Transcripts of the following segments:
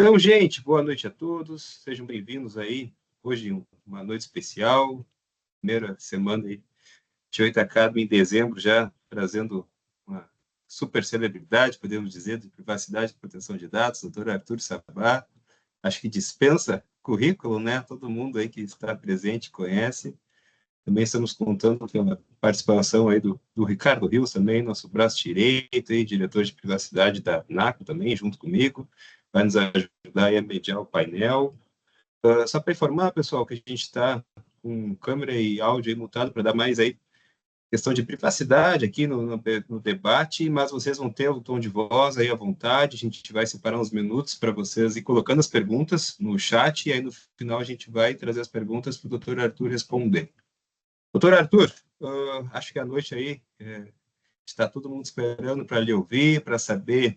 Então, gente, boa noite a todos. Sejam bem-vindos aí. Hoje, uma noite especial, primeira semana aí de 8 em dezembro, já trazendo uma super celebridade, podemos dizer, de privacidade e proteção de dados, doutor Arthur Sabá. Acho que dispensa currículo, né? Todo mundo aí que está presente conhece. Também estamos contando com a participação aí do Ricardo Rios também, nosso braço direito, aí, diretor de privacidade da NACO também, junto comigo, vai nos ajudar a mediar o painel. Só para informar, pessoal, que a gente está com câmera e áudio aí mutado para dar mais aí questão de privacidade aqui no debate, mas vocês vão ter o tom de voz aí à vontade, a gente vai separar uns minutos para vocês ir colocando as perguntas no chat, e aí no final a gente vai trazer as perguntas para o doutor Arthur responder. Doutor Arthur, acho que a noite aí está todo mundo esperando para lhe ouvir, para saber.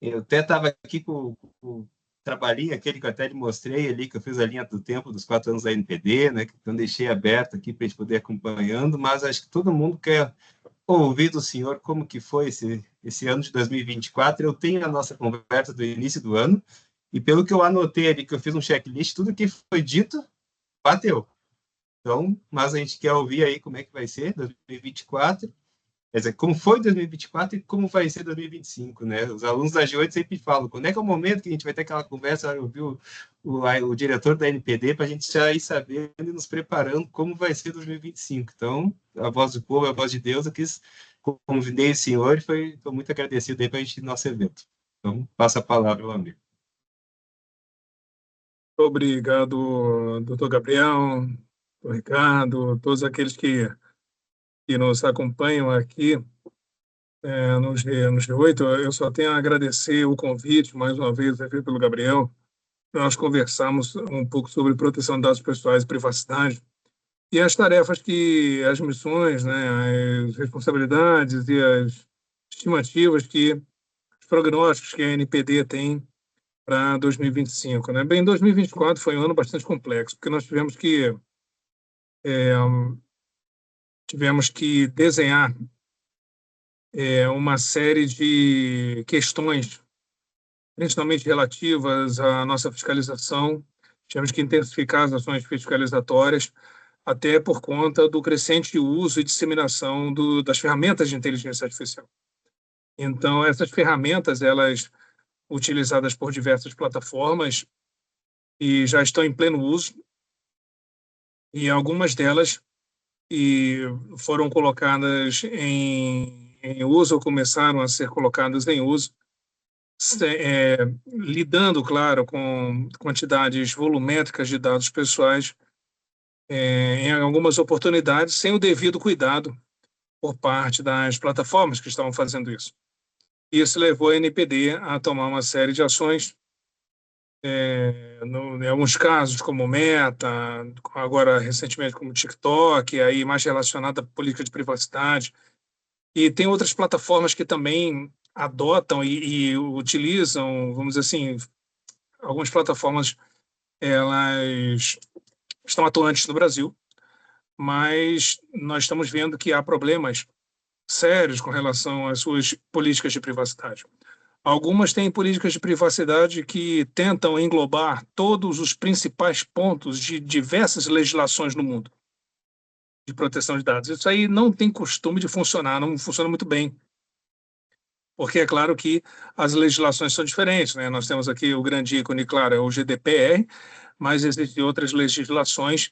Eu até estava aqui com o trabalhinho, aquele que eu até lhe mostrei ali, que eu fiz a linha do tempo dos 4 anos da NPD, né, que eu deixei aberto aqui para a gente poder ir acompanhando, mas acho que todo mundo quer ouvir do senhor como que foi esse ano de 2024. Eu tenho a nossa conversa do início do ano, e pelo que eu anotei ali, que eu fiz um checklist, tudo que foi dito, bateu. Então, mas a gente quer ouvir aí como é que vai ser 2024, quer dizer, como foi 2024 e como vai ser 2025, né? Os alunos da G8 sempre falam, quando é que é o momento que a gente vai ter aquela conversa, eu vi o diretor da NPD, para a gente já ir sabendo e nos preparando como vai ser 2025. Então, a voz do povo, a voz de Deus, eu convidei o senhor e estou muito agradecido aí para a gente ir no nosso evento. Então, passa a palavra, meu amigo. Obrigado, doutor Gabriel, doutor Ricardo, todos aqueles que nos acompanham aqui nos G8. Eu só tenho a agradecer o convite, mais uma vez, feito pelo Gabriel. Nós conversamos um pouco sobre proteção de dados pessoais e privacidade e as tarefas as missões, né, as responsabilidades e as estimativas os prognósticos que a NPD tem para 2025, né? Bem, 2024 foi um ano bastante complexo, porque nós tivemos que desenhar uma série de questões, principalmente relativas à nossa fiscalização. Tivemos que intensificar as ações fiscalizatórias, até por conta do crescente uso e disseminação das ferramentas de inteligência artificial. Então, essas ferramentas, elas utilizadas por diversas plataformas e já estão em pleno uso, e algumas delas foram colocadas em uso ou começaram a ser colocadas em uso, lidando, claro, com quantidades volumétricas de dados pessoais, em algumas oportunidades, sem o devido cuidado por parte das plataformas que estavam fazendo isso. Isso levou a NPD a tomar uma série de ações, em alguns casos, como Meta, agora recentemente como TikTok, aí mais relacionada à política de privacidade. E tem outras plataformas que também adotam e utilizam, vamos dizer assim, algumas plataformas, elas estão atuantes no Brasil, mas nós estamos vendo que há problemas sérios com relação às suas políticas de privacidade. Algumas têm políticas de privacidade que tentam englobar todos os principais pontos de diversas legislações no mundo de proteção de dados. Isso aí não tem costume de funcionar, não funciona muito bem, porque é claro que as legislações são diferentes, né? Nós temos aqui o grande ícone, claro, é o GDPR, mas existem outras legislações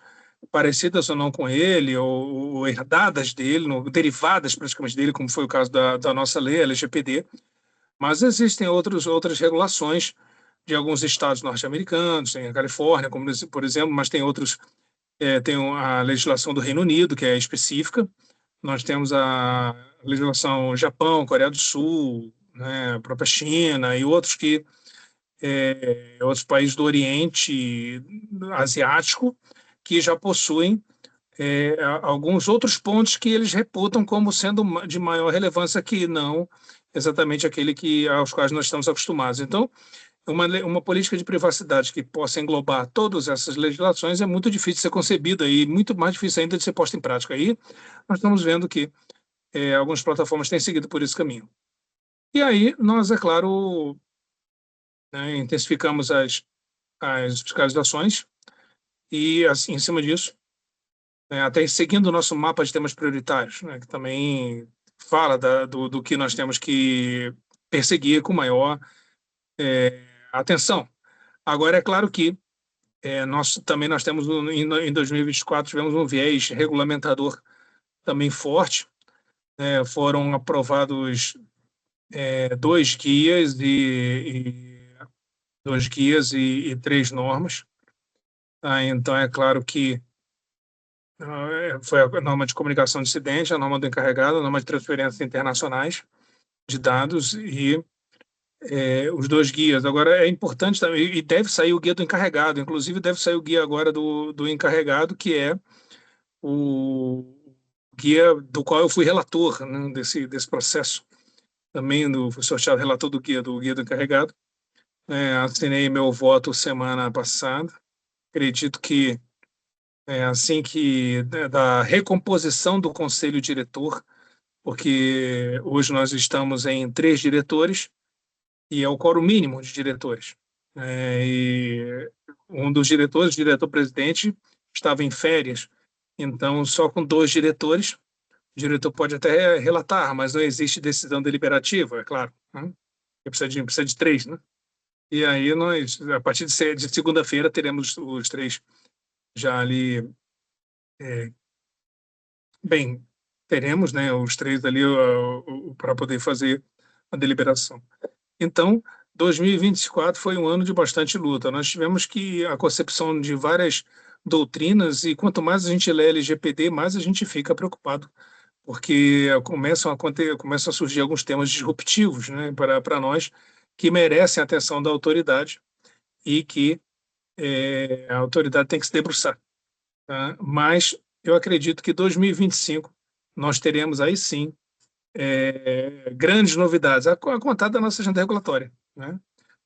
parecidas ou não com ele, ou herdadas dele, derivadas praticamente dele, como foi o caso da nossa lei, a LGPD, mas existem outras regulações de alguns estados norte-americanos, tem a Califórnia, como por exemplo, mas tem outros, tem a legislação do Reino Unido, que é específica, nós temos a legislação Japão, Coreia do Sul, né, a própria China e outros países do Oriente Asiático que já possuem alguns outros pontos que eles reputam como sendo de maior relevância que não exatamente aquele aos quais nós estamos acostumados. Então, uma política de privacidade que possa englobar todas essas legislações é muito difícil de ser concebida e muito mais difícil ainda de ser posta em prática. Aí nós estamos vendo que algumas plataformas têm seguido por esse caminho. E aí nós, é claro, né? Intensificamos as fiscalizações e, assim, em cima disso, até seguindo o nosso mapa de temas prioritários, né, que também fala do que nós temos que perseguir com maior atenção. Agora, é claro que nós temos, em 2024, tivemos um viés regulamentador também forte. Foram aprovados dois guias e 3 normas. Então, é claro que foi a norma de comunicação dissidente, a norma do encarregado, a norma de transferências internacionais de dados e os 2 guias. Agora, é importante também, e deve sair o guia do encarregado, inclusive deve sair o guia agora do encarregado, que é o guia do qual eu fui relator, né, desse processo. Também fui sorteado relator do guia do encarregado. Assinei meu voto semana passada. Acredito que assim que da recomposição do conselho diretor, porque hoje nós estamos em 3 diretores e é o quórum mínimo de diretores. E um dos diretores, o diretor-presidente, estava em férias, então só com 2 diretores, o diretor pode até relatar, mas não existe decisão deliberativa, é claro, né? Precisa de 3, né? E aí nós, a partir de segunda-feira, teremos os 3 já ali, bem, teremos, né, os 3 ali para poder fazer a deliberação. Então, 2024 foi um ano de bastante luta. Nós tivemos a concepção de várias doutrinas e quanto mais a gente lê LGPD, mais a gente fica preocupado, porque começam a surgir alguns temas disruptivos, né, para nós, que merecem a atenção da autoridade e que a autoridade tem que se debruçar. Tá? Mas eu acredito que 2025 nós teremos aí sim grandes novidades, a contar da nossa agenda regulatória, né?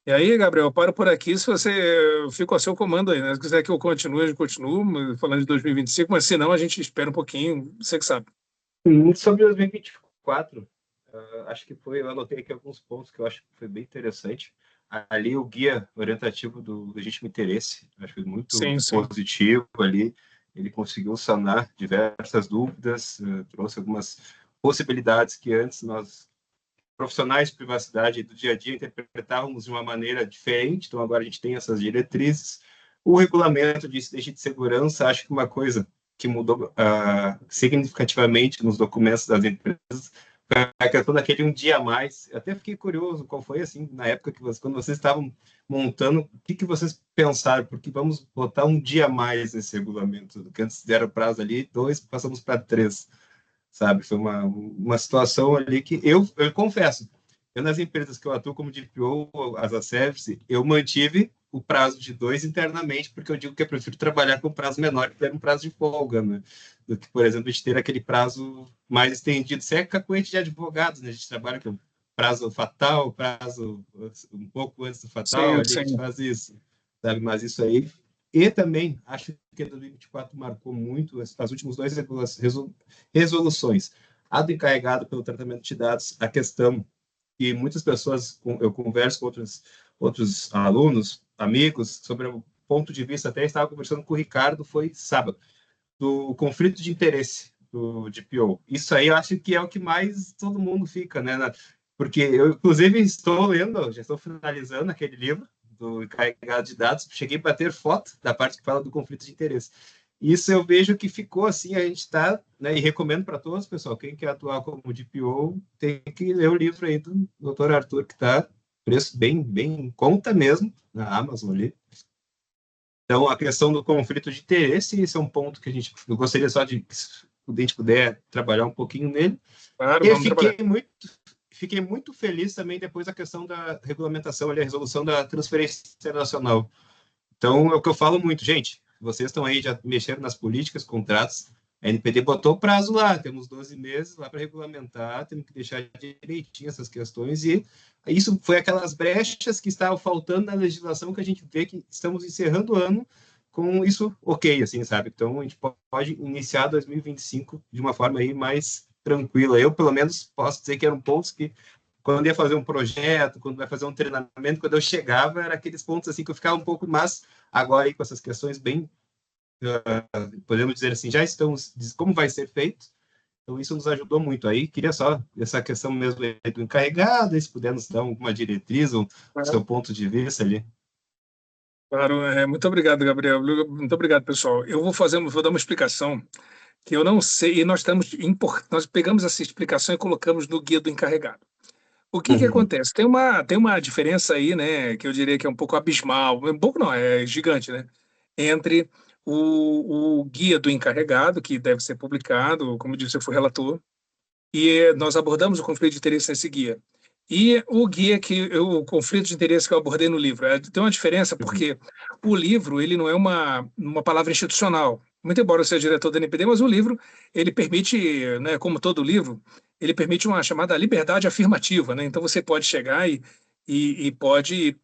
E aí, Gabriel, eu paro por aqui. Se você fica ao seu comando aí, né? Se quiser que eu continue, a gente continua falando de 2025, mas se não, a gente espera um pouquinho, você que sabe. Sobre 2024, acho que eu anotei aqui alguns pontos que eu acho que foi bem interessante. Ali o guia orientativo do legítimo interesse, acho que foi muito Sim. positivo ali. Ele conseguiu sanar diversas dúvidas, trouxe algumas possibilidades que antes nós, profissionais de privacidade do dia a dia, interpretávamos de uma maneira diferente. Então agora a gente tem essas diretrizes. O regulamento de segurança, acho que uma coisa que mudou significativamente nos documentos das empresas foi a questão daquele um dia a mais. Eu até fiquei curioso qual foi, assim, na época quando vocês estavam montando, o que vocês pensaram? Porque vamos botar um dia a mais nesse regulamento, que antes era prazo ali 2, passamos para 3, sabe? Foi uma situação ali que eu confesso, nas empresas que eu atuo como DPO, as ASEVs, eu mantive o prazo de 2 internamente, porque eu digo que eu prefiro trabalhar com prazo menor que ter um prazo de folga, né? Do que, por exemplo, a gente ter aquele prazo mais estendido. Isso é cacuete de advogados, né? A gente trabalha com prazo fatal, prazo um pouco antes do fatal, ali Sim. a gente faz isso, sabe? Mas isso aí. E também, acho que 2024 marcou muito as últimas 2 resoluções. A do encarregado pelo tratamento de dados, a questão que muitas pessoas, eu converso com outros alunos, amigos, sobre o ponto de vista, até estava conversando com o Ricardo, foi sábado, do conflito de interesse do DPO. Isso aí eu acho que é o que mais todo mundo fica, né? Porque eu, inclusive, estou lendo, já estou finalizando aquele livro do encarregado de dados, cheguei a bater foto da parte que fala do conflito de interesse. Isso eu vejo que ficou assim, a gente está, né, e recomendo para todos, pessoal, quem quer atuar como DPO, tem que ler o livro aí do Dr. Arthur, que está preço bem em conta mesmo, na Amazon ali. Então, a questão do conflito de interesse, esse é um ponto que eu gostaria só de, se a gente puder trabalhar um pouquinho nele. Claro, E vamos trabalhar. Fiquei muito feliz também depois da questão da regulamentação, ali, a resolução da transferência internacional. Então, é o que eu falo muito, gente, vocês estão aí, já mexeram nas políticas, contratos, a NPD botou o prazo lá, temos 12 meses lá para regulamentar, temos que deixar direitinho essas questões, e isso foi aquelas brechas que estavam faltando na legislação que a gente vê que estamos encerrando o ano com isso ok, assim, sabe? Então, a gente pode iniciar 2025 de uma forma aí mais tranquila. Eu, pelo menos, posso dizer que eram pontos que quando ia fazer um projeto, quando vai fazer um treinamento, quando eu chegava, era aqueles pontos assim que eu ficava um pouco, mas agora aí com essas questões bem, podemos dizer assim, já estamos, como vai ser feito, então isso nos ajudou muito aí. Queria só essa questão mesmo do encarregado, se puder nos dar alguma diretriz, ou seu ponto de vista ali. Claro, muito obrigado, Gabriel. Muito obrigado, pessoal. Vou dar uma explicação que eu não sei, e nós pegamos essa explicação e colocamos no guia do encarregado. O que que Uhum. acontece? Tem uma diferença aí, né, que eu diria que é um pouco abismal, um pouco não, é gigante, né, entre o guia do encarregado, que deve ser publicado, como disse, eu fui relator, e nós abordamos o conflito de interesse nesse guia. E o guia o conflito de interesse que eu abordei no livro. Tem uma diferença Uhum. porque o livro, ele não é uma palavra institucional. Muito embora eu seja diretor da NPD, mas o livro, ele permite, né, como todo livro, ele permite uma chamada liberdade afirmativa, né? Então você pode chegar e pode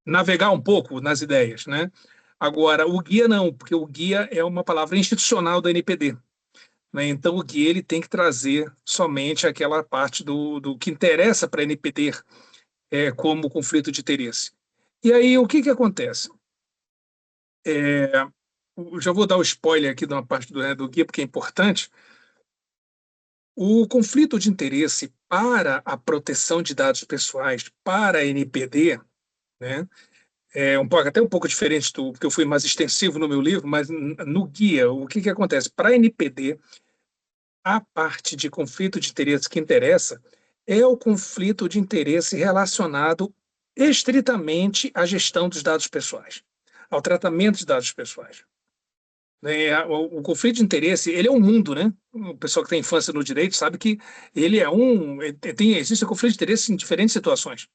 navegar um pouco nas ideias, né? Agora, o guia não, porque o guia é uma palavra institucional da NPD, né? Então, o guia ele tem que trazer somente aquela parte do que interessa para a NPD como conflito de interesse. E aí, o que acontece? Eu já vou dar o spoiler aqui de uma parte do guia, porque é importante. O conflito de interesse para a proteção de dados pessoais, para a NPD, né, até um pouco diferente porque eu fui mais extensivo no meu livro, mas no guia, o que acontece? Para a NPD, a parte de conflito de interesse que interessa é o conflito de interesse relacionado estritamente à gestão dos dados pessoais, ao tratamento de dados pessoais. O conflito de interesse, ele é um mundo, né? O pessoal que tem infância no direito sabe que existe um conflito de interesse em diferentes situações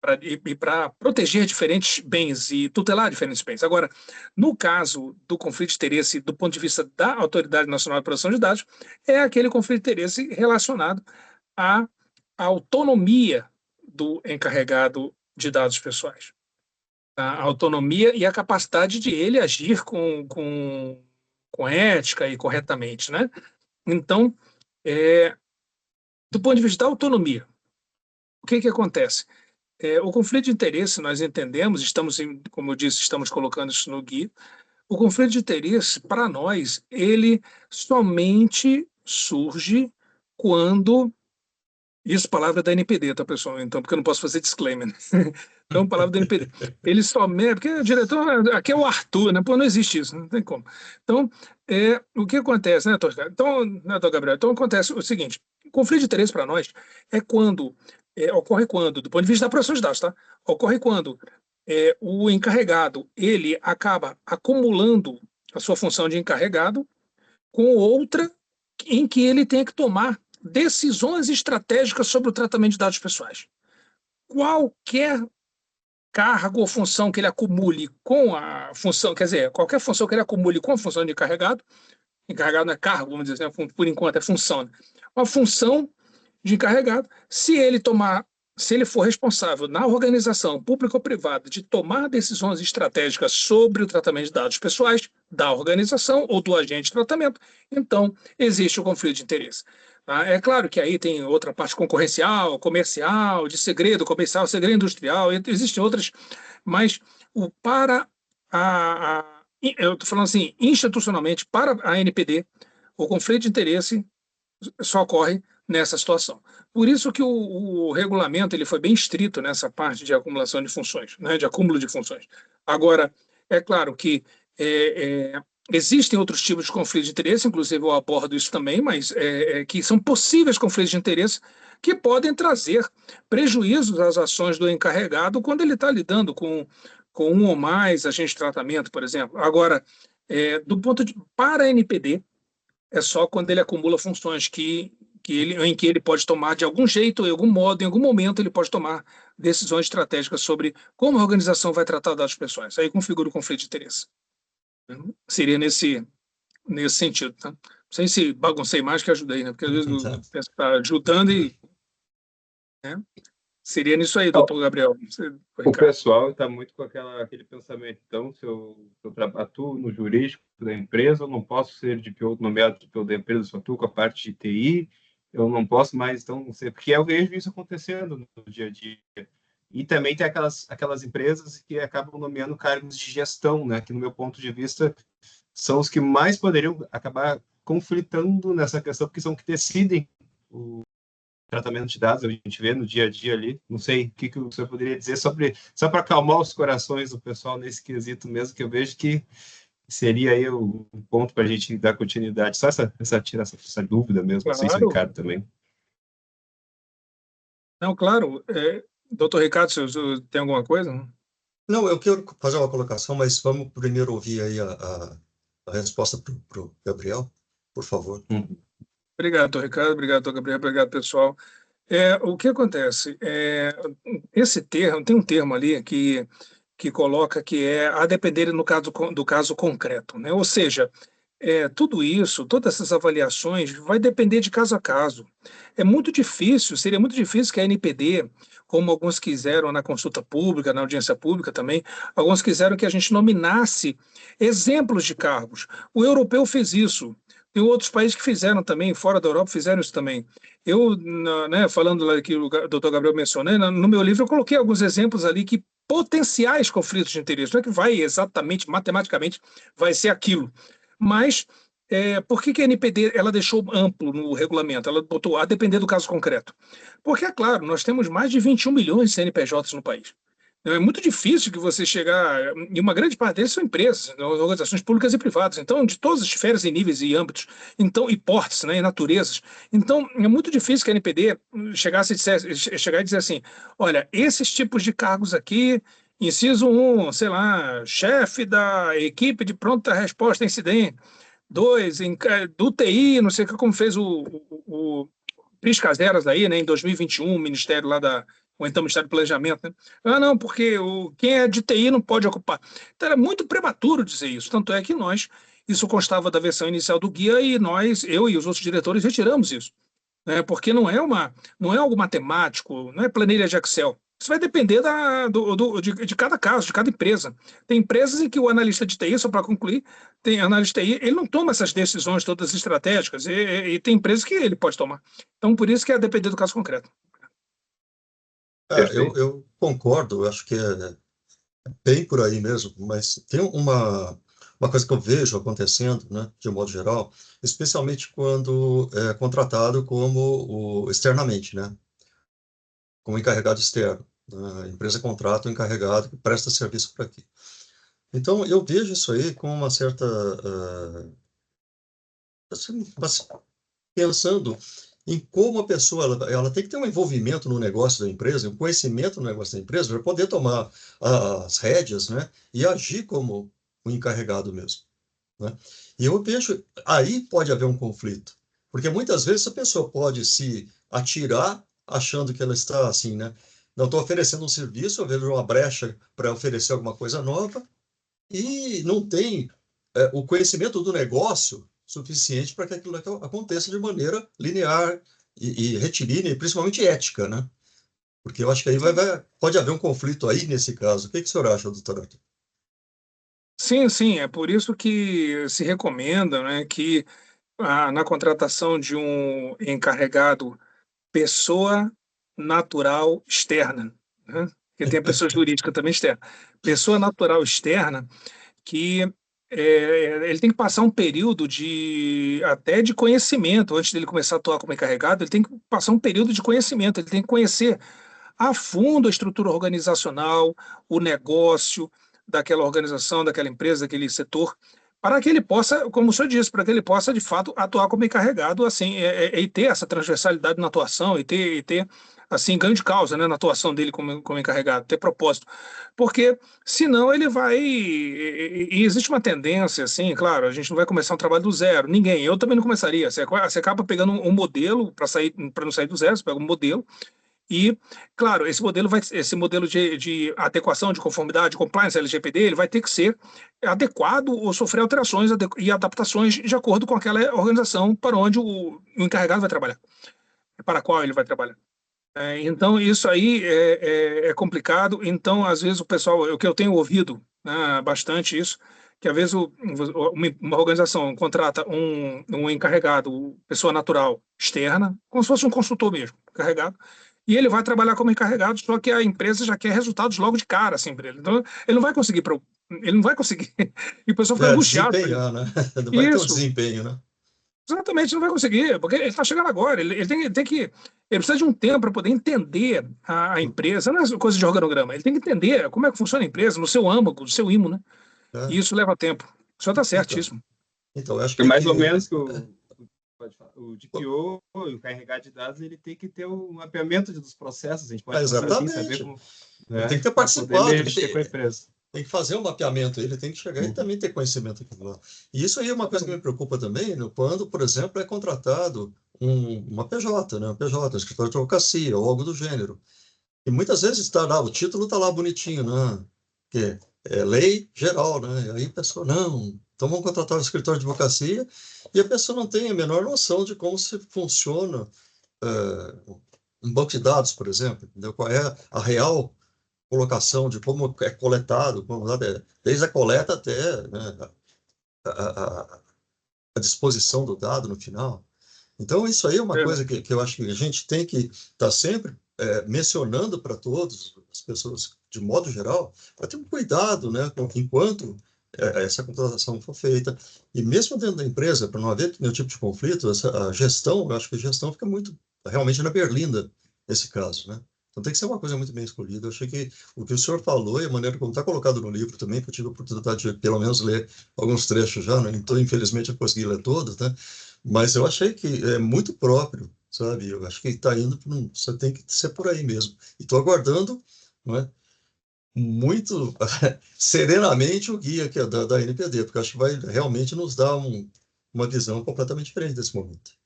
para proteger diferentes bens e tutelar diferentes bens. Agora, no caso do conflito de interesse do ponto de vista da Autoridade Nacional de Proteção de Dados, é aquele conflito de interesse relacionado à autonomia do encarregado de dados pessoais. A autonomia e a capacidade de ele agir com ética e corretamente, né? Então, do ponto de vista da autonomia, o que acontece? O conflito de interesse, nós entendemos, como eu disse, estamos colocando isso no guia. O conflito de interesse, para nós, ele somente surge quando. Isso, palavra da NPD, tá, pessoal? Então, porque eu não posso fazer disclaimer, né? Então, palavra da NPD. Ele somente. Porque o diretor. Aqui é o Arthur, né? Pô, não existe isso, não tem como. Então, o que acontece, né, doutor? Então, né, doutor Gabriel? Então, acontece o seguinte: conflito de interesse para nós ocorre quando, do ponto de vista da proteção de dados, tá? Ocorre quando o encarregado ele acaba acumulando a sua função de encarregado com outra em que ele tem que tomar decisões estratégicas sobre o tratamento de dados pessoais. Qualquer cargo ou função que ele acumule com a função, quer dizer, qualquer função que ele acumule com a função de encarregado não é cargo, vamos dizer, por enquanto é função, né? Uma função de encarregado, se ele for responsável na organização pública ou privada de tomar decisões estratégicas sobre o tratamento de dados pessoais da organização ou do agente de tratamento, então existe o conflito de interesse. Tá? É claro que aí tem outra parte concorrencial, comercial, de segredo comercial, segredo industrial, existem outras, mas para eu estou falando assim, institucionalmente, para a NPD, o conflito de interesse só ocorre nessa situação. Por isso que o regulamento ele foi bem estrito nessa parte de acumulação de funções, né, de acúmulo de funções. Agora, é claro que existem outros tipos de conflito de interesse, inclusive eu abordo isso também, mas que são possíveis conflitos de interesse que podem trazer prejuízos às ações do encarregado quando ele está lidando com um ou mais agentes de tratamento, por exemplo. Agora, para a NPD, é só quando ele acumula funções em que ele pode tomar de algum jeito, de algum modo, em algum momento, ele pode tomar decisões estratégicas sobre como a organização vai tratar dados pessoais. Aí configura o conflito de interesse. Seria nesse sentido. Tá? Não sei se baguncei mais que ajudei, né? Porque às vezes eu penso que está ajudando né? Seria nisso aí, doutor Gabriel. O pessoal está muito com aquele pensamento. Então, se eu atuo no jurídico da empresa, eu não posso ser nomeado de DPO da empresa, só atuo com a parte de TI, eu não posso mais, então, não sei, porque eu vejo isso acontecendo no dia a dia. E também tem aquelas empresas que acabam nomeando cargos de gestão, né, que, no meu ponto de vista, são os que mais poderiam acabar conflitando nessa questão, porque são que decidem o tratamento de dados, a gente vê no dia a dia ali. Não sei o que o senhor poderia dizer sobre, só para acalmar os corações do pessoal nesse quesito mesmo, que eu vejo que seria aí um ponto para a gente dar continuidade. Só tirar essa dúvida mesmo, não sei se o Claro. Ricardo também. Não, claro. Doutor Ricardo, tem alguma coisa? Não, eu quero fazer uma colocação, mas vamos primeiro ouvir aí a resposta para o Gabriel, por favor. Obrigado, doutor Ricardo. Obrigado, doutor Gabriel. Obrigado, pessoal. O que acontece? Esse termo, tem um termo ali que coloca que é a depender no caso, do caso concreto, né? Ou seja, tudo isso, todas essas avaliações, vai depender de caso a caso. É muito difícil, seria muito difícil que a NPD, como alguns quiseram na consulta pública, na audiência pública também, alguns quiseram que a gente nominasse exemplos de cargos. O europeu fez isso. Tem outros países que fizeram também, fora da Europa, fizeram isso também. Eu, né, falando lá que o doutor Gabriel mencionou, no meu livro eu coloquei alguns exemplos ali que potenciais conflitos de interesse, não é que vai exatamente, matematicamente, vai ser aquilo. Mas por que a NPD ela deixou amplo no regulamento? Ela botou a depender do caso concreto. Porque, é claro, nós temos mais de 21 milhões de CNPJs no país. É muito difícil que você chegar, e uma grande parte deles são empresas, organizações públicas e privadas, então, de todas as esferas e níveis e âmbitos, então, e portes, né, e naturezas. Então, é muito difícil que a NPD chegar e dizer assim, olha, esses tipos de cargos aqui, inciso 1, sei lá, chefe da equipe de pronta resposta a incidente, 2, do TI, não sei como fez o Cris Caseras aí, né, em 2021, o Ministério lá ou então o Ministério do Planejamento, né? Ah, não, porque quem é de TI não pode ocupar. Então era muito prematuro dizer isso, tanto é que isso constava da versão inicial do guia e eu e os outros diretores retiramos isso, né, porque não é algo matemático, não é planilha de Excel. Isso vai depender de cada caso, de cada empresa. Tem empresas em que o analista de TI, só para concluir, tem analista de TI, ele não toma essas decisões todas estratégicas, e tem empresas que ele pode tomar. Então, por isso que é depender do caso concreto. Eu concordo, eu acho que é bem por aí mesmo, mas tem uma coisa que eu vejo acontecendo, né, de um modo geral, especialmente quando é contratado externamente, né, como encarregado externo. Né, a empresa contrata um encarregado que presta serviço para aqui. Então, eu vejo isso aí com uma certa... assim, pensando em como a pessoa ela tem que ter um envolvimento no negócio da empresa, um conhecimento no negócio da empresa, para poder tomar as rédeas, né, e agir como um encarregado mesmo. Né? E eu vejo, aí pode haver um conflito, porque muitas vezes a pessoa pode se atirar achando que ela está assim, né? Não, estou oferecendo um serviço, eu vejo uma brecha para oferecer alguma coisa nova e não tem o conhecimento do negócio suficiente para que aquilo aconteça de maneira linear e retilínea, e principalmente ética, né? Porque eu acho que aí pode haver um conflito aí nesse caso. O que o senhor acha, doutor Arthur? Sim, sim, é por isso que se recomenda, né, que na contratação de um encarregado, pessoa natural externa, né? Porque tem a pessoa jurídica também externa. Pessoa natural externa que ele tem que passar um período até de conhecimento antes dele começar a atuar como encarregado. Ele tem que passar um período de conhecimento. Ele tem que conhecer a fundo a estrutura organizacional, o negócio daquela organização, daquela empresa, daquele setor, para que ele possa, como o senhor disse, para que ele possa de fato atuar como encarregado, assim, e ter essa transversalidade na atuação, e ter assim, ganho de causa, né, na atuação dele como encarregado, ter propósito. Porque senão ele vai. E existe uma tendência, assim, claro, a gente não vai começar um trabalho do zero, ninguém, eu também não começaria. Você acaba pegando um modelo para não sair do zero, você pega um modelo. E, claro, esse modelo de adequação, de conformidade, de compliance LGPD, ele vai ter que ser adequado ou sofrer alterações e adaptações de acordo com aquela organização para onde o encarregado vai trabalhar, para a qual ele vai trabalhar. Então, isso aí é complicado. Então, às vezes, o pessoal, o que eu tenho ouvido, né, bastante isso, que às vezes uma organização contrata um encarregado, pessoa natural externa, como se fosse um consultor mesmo, encarregado, e ele vai trabalhar como encarregado, só que a empresa já quer resultados logo de cara, assim, para ele. Então, ele não vai conseguir, ele não vai conseguir, e o pessoal fica angustiado. Desempenhar, né? Não vai ter um Isso. desempenho, né? Exatamente, não vai conseguir, porque ele está chegando agora, ele tem que, ele precisa de um tempo para poder entender a empresa, não é coisa de organograma, ele tem que entender como é que funciona a empresa, no seu âmago, no seu imo, né? É. E isso leva tempo. O senhor está certíssimo. Então, eu acho É que mais ou menos que o DPO, o carregar de dados, ele tem que ter o mapeamento dos processos, a gente pode falar assim, saber como, ele tem que ter para participado, poder mexer com a empresa. Tem que fazer um mapeamento, ele tem que chegar e também ter conhecimento daquilo lá. E isso aí é uma coisa que me preocupa também, né, quando, por exemplo, é contratado uma PJ, né, um PJ, um escritório de advocacia ou algo do gênero. E muitas vezes está lá, o título está lá bonitinho, né, que é lei geral, né, e aí a pessoa, não, então vamos contratar um escritório de advocacia, e a pessoa não tem a menor noção de como se funciona um banco de dados, por exemplo, entendeu? Qual é a real colocação de como é coletado, desde a coleta até, né, a disposição do dado no final. Então, isso aí é uma coisa que eu acho que a gente tem que estar sempre mencionando para todas as pessoas, de modo geral, para ter um cuidado, né, enquanto essa contratação for feita. E mesmo dentro da empresa, para não haver nenhum tipo de conflito, a gestão, eu acho que a gestão fica muito, realmente, na berlinda, nesse caso, né? Então tem que ser uma coisa muito bem escolhida. Eu achei que o que o senhor falou e a maneira como está colocado no livro também, que eu tive a oportunidade de pelo menos ler alguns trechos já, né? Então, infelizmente, eu consegui ler todos, né? Mas eu achei que é muito próprio, sabe? Eu acho que está indo para você tem que ser por aí mesmo. E estou aguardando, não é? Muito serenamente o guia que é da NPD, porque acho que vai realmente nos dar uma visão completamente diferente desse momento.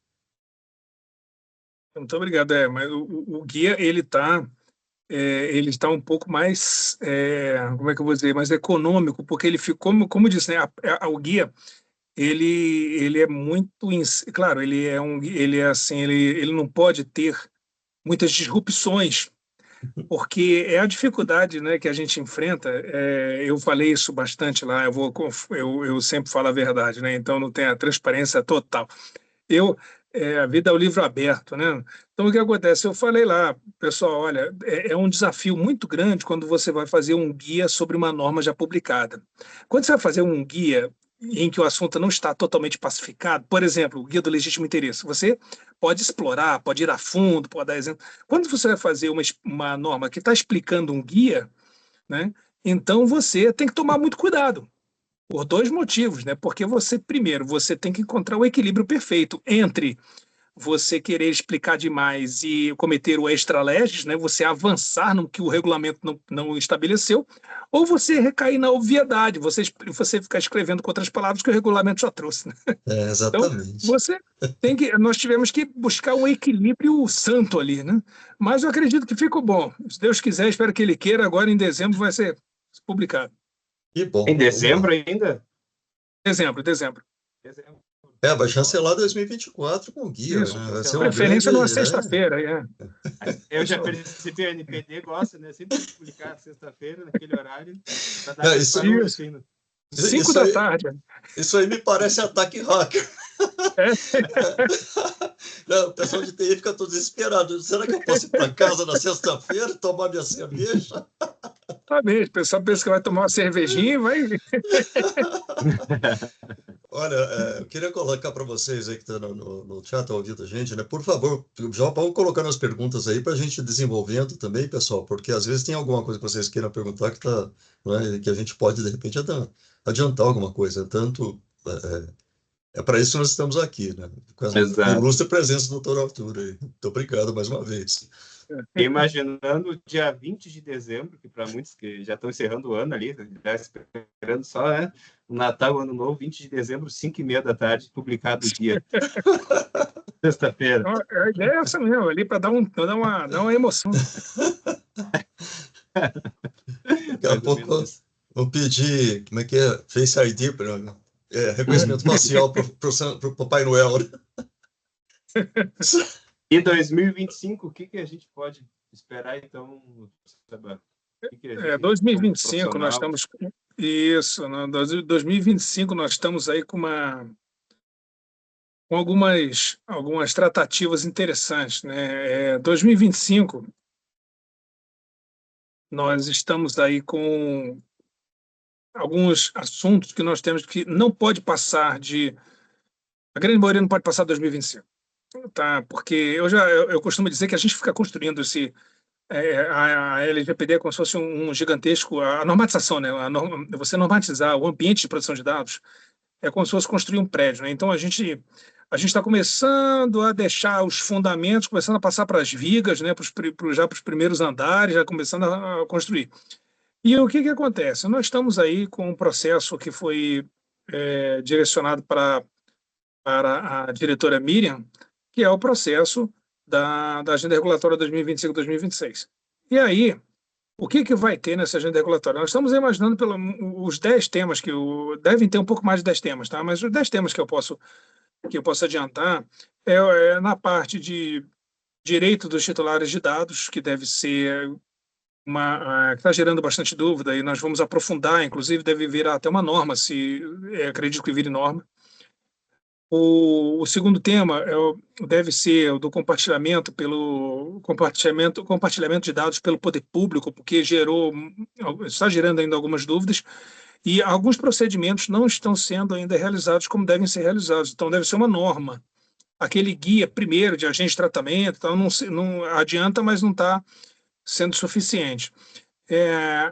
Muito obrigado. Mas o guia ele está um pouco mais, como é que eu vou dizer, mais econômico, porque ele ficou, como disse, né, o guia ele é muito, claro, ele é assim, ele não pode ter muitas disrupções, porque é a dificuldade, né, que a gente enfrenta. Eu falei isso bastante lá, eu sempre falo a verdade, né, então não tem a transparência total. A vida é o livro aberto, né? Então, o que acontece? Eu falei lá, pessoal, olha, é um desafio muito grande quando você vai fazer um guia sobre uma norma já publicada. Quando você vai fazer um guia em que o assunto não está totalmente pacificado, por exemplo, o guia do legítimo interesse, você pode explorar, pode ir a fundo, pode dar exemplo. Quando você vai fazer uma norma que está explicando um guia, né? Então você tem que tomar muito cuidado. Por dois motivos, né? Porque primeiro, você tem que encontrar o equilíbrio perfeito entre você querer explicar demais e cometer o extra legis, né? Você avançar no que o regulamento não estabeleceu, ou você recair na obviedade, você ficar escrevendo com outras palavras que o regulamento já trouxe, né? Então, Exatamente. nós tivemos que buscar um equilíbrio santo ali, né? Mas eu acredito que ficou bom. Se Deus quiser, espero que ele queira, agora em dezembro vai ser publicado. E bom. Em dezembro ainda? Dezembro. Dezembro. Vai chancelar 2024 com guia, Isso. né? Vai ser Preferência numa sexta-feira, Eu já percebi, a NPD gosta, né? Sempre de publicar sexta-feira, naquele horário, para dar isso, assim, né? 5 da tarde. Isso aí me parece ataque hacker. Não, o pessoal de TI fica todo desesperado. Será que eu posso ir para casa na sexta-feira tomar minha cerveja? Tá bem, o pessoal pensa que vai tomar uma cervejinha e vai. Olha, eu queria colocar para vocês aí que estão no chat, ouvindo a gente, né? Por favor, já vão colocando as perguntas aí para a gente ir desenvolvendo também, pessoal, porque às vezes tem alguma coisa que vocês queiram perguntar que a gente pode, de repente, adiantar alguma coisa. Tanto é para isso que nós estamos aqui, né? Com a ilustre presença do Dr. Arthur aí. Muito obrigado mais uma vez. Imaginando o dia 20 de dezembro, que para muitos que já estão encerrando o ano ali, já esperando só, né? O Natal, o Ano Novo, 20 de dezembro, 5h30 da tarde, publicado o dia. Sexta-feira. A ideia é essa mesmo, ali para dar uma emoção. Daqui a pouco vou pedir, como é que é? Face ID, reconhecimento facial para o Papai Noel. E 2025, o que a gente pode esperar, então, que a gente, como 2025 nós profissional, estamos... Isso, né? 2025 nós estamos aí com algumas tratativas interessantes, né? 2025 nós estamos aí com alguns assuntos que nós temos que não pode passar de... A grande maioria não pode passar de 2025, tá? Porque eu costumo dizer que a gente fica construindo a LGPD é como se fosse um gigantesco... A normatização, né? Você normatizar o ambiente de proteção de dados é como se fosse construir um prédio, né? Então, a gente está começando a deixar os fundamentos, começando a passar para as vigas, né? Já para os primeiros andares, já começando a construir. E o que acontece? Nós estamos aí com um processo que foi direcionado para a diretora Miriam, que é o processo da Agenda Regulatória 2025-2026. E aí, o que vai ter nessa agenda regulatória? Nós estamos imaginando os 10 temas devem ter um pouco mais de 10 temas, tá? Mas os 10 temas que eu posso adiantar na parte de direito dos titulares de dados, que deve ser que está gerando bastante dúvida, e nós vamos aprofundar, inclusive deve virar até uma norma, acredito que vire norma. O segundo tema deve ser o do compartilhamento de dados pelo poder público, porque está gerando ainda algumas dúvidas, e alguns procedimentos não estão sendo ainda realizados como devem ser realizados. Então, deve ser uma norma. Aquele guia primeiro de agente de tratamento, então, não adianta, mas não está sendo suficiente.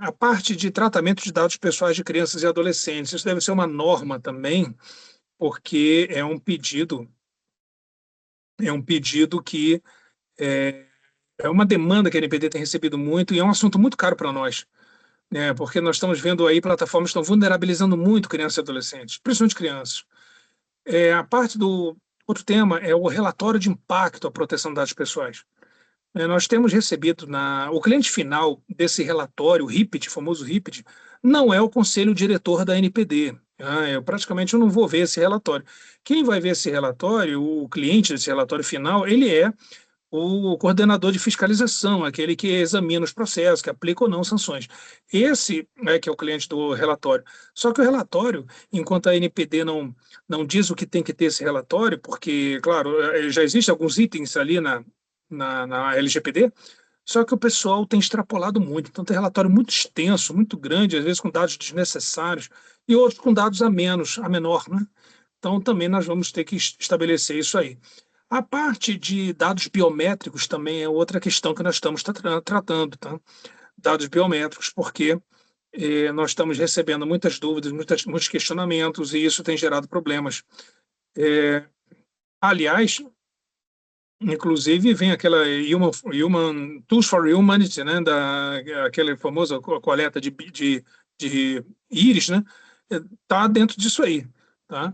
A parte de tratamento de dados pessoais de crianças e adolescentes, isso deve ser uma norma também, porque é um pedido que é uma demanda que a NPD tem recebido muito, e é um assunto muito caro para nós, né? Porque nós estamos vendo aí plataformas que estão vulnerabilizando muito crianças e adolescentes, principalmente crianças. A parte do outro tema é o relatório de impacto à proteção de dados pessoais. Nós temos recebido o cliente final desse relatório, o RIPD, o famoso RIPD, não é o conselho diretor da NPD. Eu praticamente não vou ver esse relatório. Quem vai ver esse relatório, o cliente desse relatório final, ele é o coordenador de fiscalização, aquele que examina os processos, que aplica ou não sanções. Esse que é o cliente do relatório. Só que o relatório, enquanto a NPD não diz o que tem que ter esse relatório, porque, claro, já existem alguns itens ali na LGPD, só que o pessoal tem extrapolado muito. Então, tem relatório muito extenso, muito grande, às vezes com dados desnecessários, e outros com dados a menor, né? Então, também nós vamos ter que estabelecer isso aí. A parte de dados biométricos também é outra questão que nós estamos tratando, tá? Dados biométricos, porque nós estamos recebendo muitas dúvidas, muitos questionamentos, e isso tem gerado problemas. Aliás, inclusive, vem aquela Human Tools for Humanity, né, aquela famosa coleta de íris, né, está dentro disso aí, tá?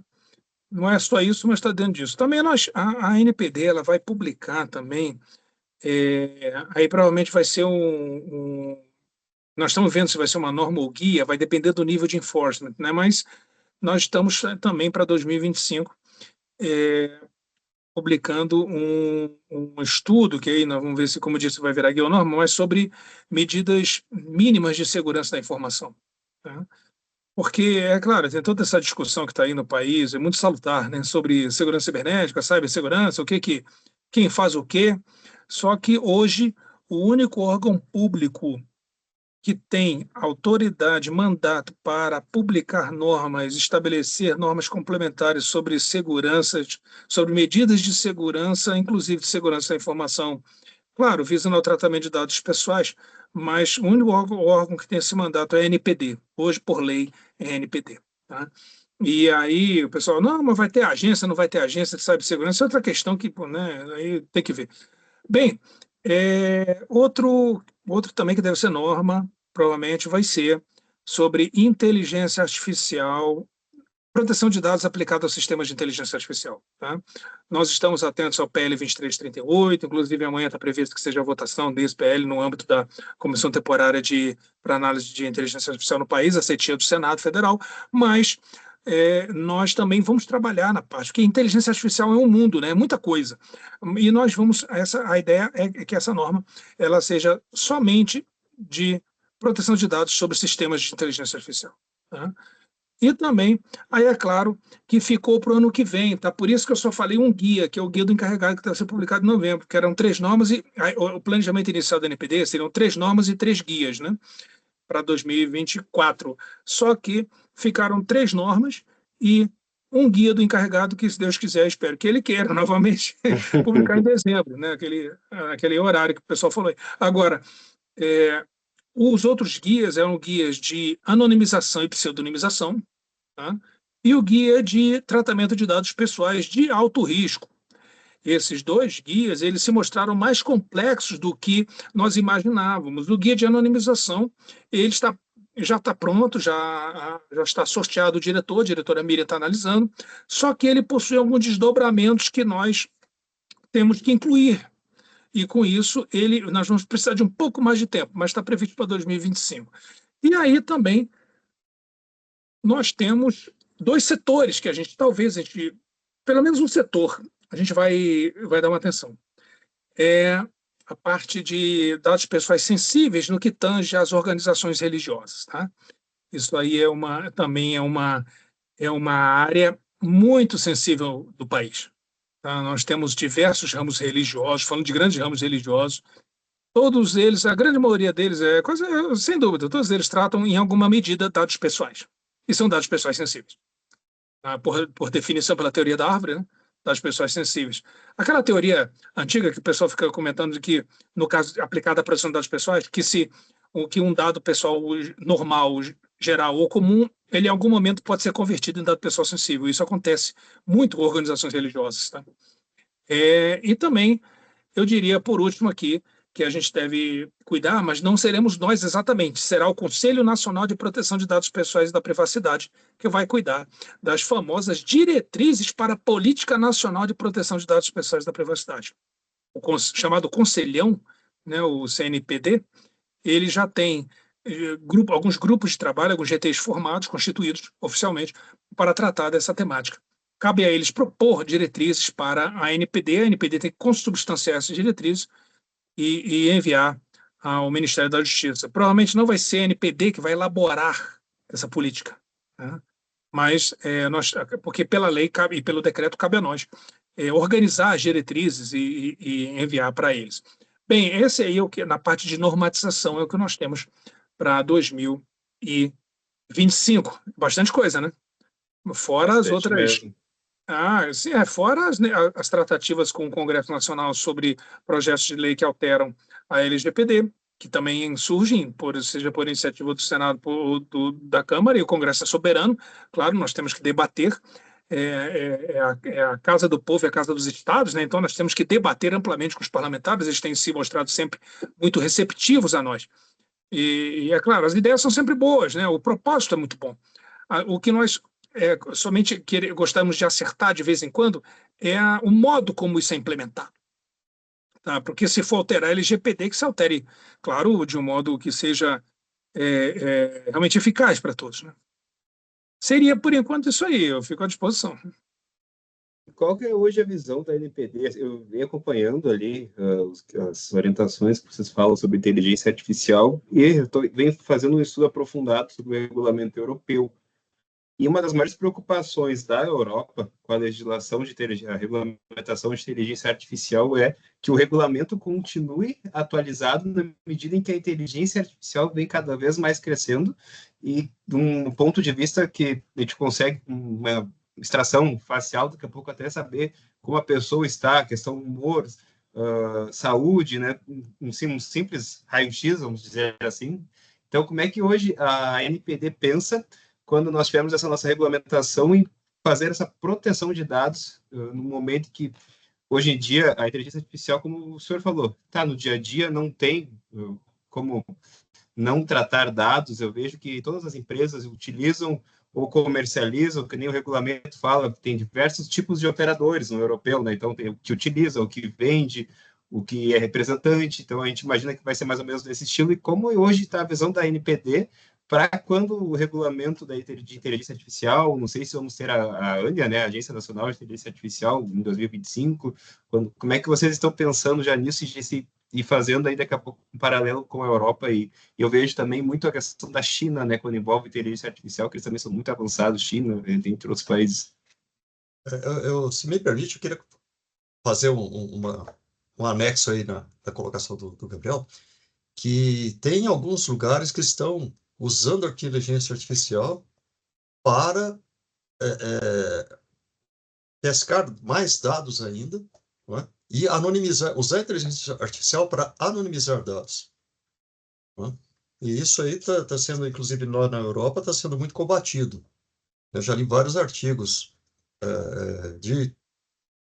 Não é só isso, mas está dentro disso. Também a NPD ela vai publicar também, aí provavelmente vai ser nós estamos vendo se vai ser uma norma ou guia, vai depender do nível de enforcement, né, mas nós estamos também para 2025 publicando um estudo, que aí nós vamos ver se, como eu disse, vai virar guia ou norma, mas sobre medidas mínimas de segurança da informação. Tá? Porque, é claro, tem toda essa discussão que está aí no país, é muito salutar, né, sobre segurança cibernética, cibersegurança, quem faz o quê, só que hoje o único órgão público que tem autoridade, mandato para publicar normas, estabelecer normas complementares sobre segurança, sobre medidas de segurança, inclusive de segurança da informação, claro, visando ao tratamento de dados pessoais, mas o único órgão que tem esse mandato é a NPD. Hoje, por lei, é a NPD. Tá? E aí o pessoal, não, mas vai ter agência, não vai ter agência de cibersegurança, é outra questão que, né, aí tem que ver. Bem, outro também que deve ser norma, provavelmente vai ser sobre inteligência artificial, proteção de dados aplicada aos sistemas de inteligência artificial. Tá? Nós estamos atentos ao PL 2338, inclusive amanhã está previsto que seja a votação desse PL no âmbito da Comissão Temporária para Análise de Inteligência Artificial no país, a CETIA do Senado Federal, mas nós também vamos trabalhar na parte, porque inteligência artificial é um mundo, né? É muita coisa. E nós a ideia é que essa norma ela seja somente de proteção de dados sobre sistemas de inteligência artificial. Tá? E também, aí é claro que ficou para o ano que vem, tá? Por isso que eu só falei um guia, que é o guia do encarregado, que vai ser publicado em novembro, que eram 3 normas, e o planejamento inicial da NPD seriam 3 normas e 3 guias, né? Para 2024. Só que ficaram 3 normas e um guia do encarregado, que, se Deus quiser, espero que ele queira novamente publicar em dezembro, né? Aquele horário que o pessoal falou aí. Agora, os outros guias eram guias de anonimização e pseudonimização, tá? E o guia de tratamento de dados pessoais de alto risco. Esses 2 guias, eles se mostraram mais complexos do que nós imaginávamos. O guia de anonimização, ele já está pronto, já está sorteado o diretor, a diretora Miriam está analisando, só que ele possui alguns desdobramentos que nós temos que incluir. E com isso, nós vamos precisar de um pouco mais de tempo, mas está previsto para 2025. E aí também nós temos 2 setores que pelo menos um setor, a gente vai dar uma atenção. É a parte de dados pessoais sensíveis no que tange às organizações religiosas. Tá? Isso aí também é uma área muito sensível do país. Tá? Nós temos diversos ramos religiosos, falando de grandes ramos religiosos, todos eles, a grande maioria deles, sem dúvida, todos eles tratam em alguma medida dados pessoais. E são dados pessoais sensíveis. Tá? Por definição pela teoria da árvore, né? Dados pessoais sensíveis. Aquela teoria antiga que o pessoal fica comentando de que, no caso aplicada à proteção de dados pessoais, que um dado pessoal normal, geral ou comum, ele em algum momento pode ser convertido em dado pessoal sensível. Isso acontece muito com organizações religiosas. Tá? E também, eu diria, por último aqui, que a gente deve cuidar, mas não seremos nós exatamente, será o Conselho Nacional de Proteção de Dados Pessoais e da Privacidade que vai cuidar das famosas diretrizes para a Política Nacional de Proteção de Dados Pessoais e da Privacidade. Chamado Conselhão, né, o CNPD, ele já tem alguns grupos de trabalho, alguns GTs formados, constituídos oficialmente, para tratar dessa temática. Cabe a eles propor diretrizes para a NPD tem que consubstanciar essas diretrizes e enviar ao Ministério da Justiça. Provavelmente não vai ser a NPD que vai elaborar essa política, né? Mas porque pela lei e pelo decreto cabe a nós organizar as diretrizes e enviar para eles. Bem, esse aí na parte de normatização é o que nós temos para 2025. Bastante coisa, né? Fora as outras. Mesmo. Sim, fora as tratativas com o Congresso Nacional sobre projetos de lei que alteram a LGPD, que também surgem, seja por iniciativa do Senado ou da Câmara, e o Congresso é soberano. Claro, nós temos que debater, a casa do povo, é a casa dos estados, né? Então nós temos que debater amplamente com os parlamentares, eles têm se mostrado sempre muito receptivos a nós. E é claro, as ideias são sempre boas, né? O propósito é muito bom. O que nós somente gostamos de acertar de vez em quando é o modo como isso é implementado. Tá? Porque se for alterar a LGPD, que se altere, claro, de um modo que seja realmente eficaz para todos. Né? Seria, por enquanto, isso aí. Eu fico à disposição. Qual que é hoje a visão da NPD? Eu venho acompanhando ali as orientações que vocês falam sobre inteligência artificial e venho fazendo um estudo aprofundado sobre o regulamento europeu. E uma das maiores preocupações da Europa com a legislação a regulamentação de inteligência artificial é que o regulamento continue atualizado na medida em que a inteligência artificial vem cada vez mais crescendo e, de um ponto de vista que a gente consegue uma extração facial, daqui a pouco até saber como a pessoa está, questão humor, saúde, né? Um simples raio-x, vamos dizer assim. Então, como é que hoje a NPD pensa quando nós tivemos essa nossa regulamentação em fazer essa proteção de dados no momento que, hoje em dia, a inteligência artificial, como o senhor falou, no dia a dia, não tem como não tratar dados. Eu vejo que todas as empresas utilizam ou comercializam, que nem o regulamento fala, tem diversos tipos de operadores no europeu, né? Então, tem o que utiliza, o que vende, o que é representante. Então, a gente imagina que vai ser mais ou menos desse estilo. E como hoje está a visão da NPD para quando o regulamento de inteligência artificial, não sei se vamos ter a ANIA, né, a Agência Nacional de Inteligência Artificial, em 2025, como é que vocês estão pensando já nisso e fazendo aí daqui a pouco um paralelo com a Europa aí. E eu vejo também muito a questão da China, né, quando envolve inteligência artificial, que eles também são muito avançados, China, entre outros países. Se me permite, eu queria fazer um anexo aí na colocação do Gabriel, que tem alguns lugares que estão usando a inteligência artificial para pescar mais dados ainda, não é? E anonimizar, usar a inteligência artificial para anonimizar dados. Não é? E isso aí está sendo, inclusive lá na Europa, está sendo muito combatido. Eu já li vários artigos de,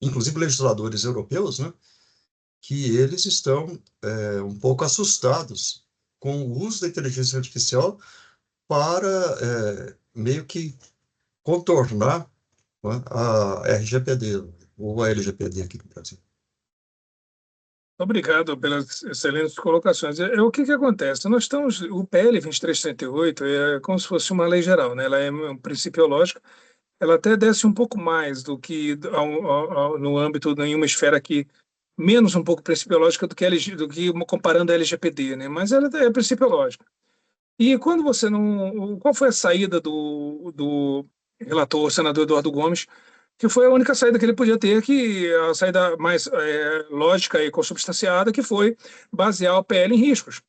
inclusive, legisladores europeus, né, que eles estão um pouco assustados com o uso da inteligência artificial para meio que contornar, né, a RGPD, ou a LGPD aqui no Brasil. Obrigado pelas excelentes colocações. O que acontece? Nós estamos, o PL 2338 é como se fosse uma lei geral, né? Ela é um princípio lógico, ela até desce um pouco mais do que no âmbito de uma esfera aqui, menos um pouco principiológica do que comparando a LGPD, né? Mas ela é principiológica. E quando você não... Qual foi a saída do relator, o senador Eduardo Gomes, que foi a única saída que ele podia ter, que a saída mais lógica e consubstanciada, que foi basear o PL em riscos.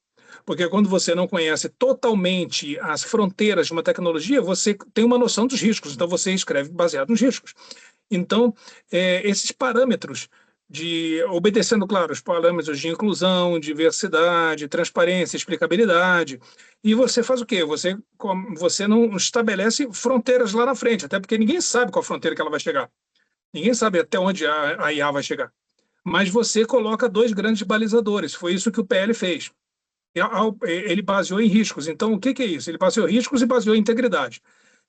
Porque quando você não conhece totalmente as fronteiras de uma tecnologia, você tem uma noção dos riscos, então você escreve baseado nos riscos. Então, esses parâmetros obedecendo, claro, os parâmetros de inclusão, diversidade, transparência, explicabilidade, e você faz o quê? Você não estabelece fronteiras lá na frente, até porque ninguém sabe qual fronteira que ela vai chegar. Ninguém sabe até onde a IA vai chegar. Mas você coloca dois grandes balizadores, foi isso que o PL fez. Ele baseou em riscos. Então, o que é isso? Ele baseou em riscos e baseou em integridade.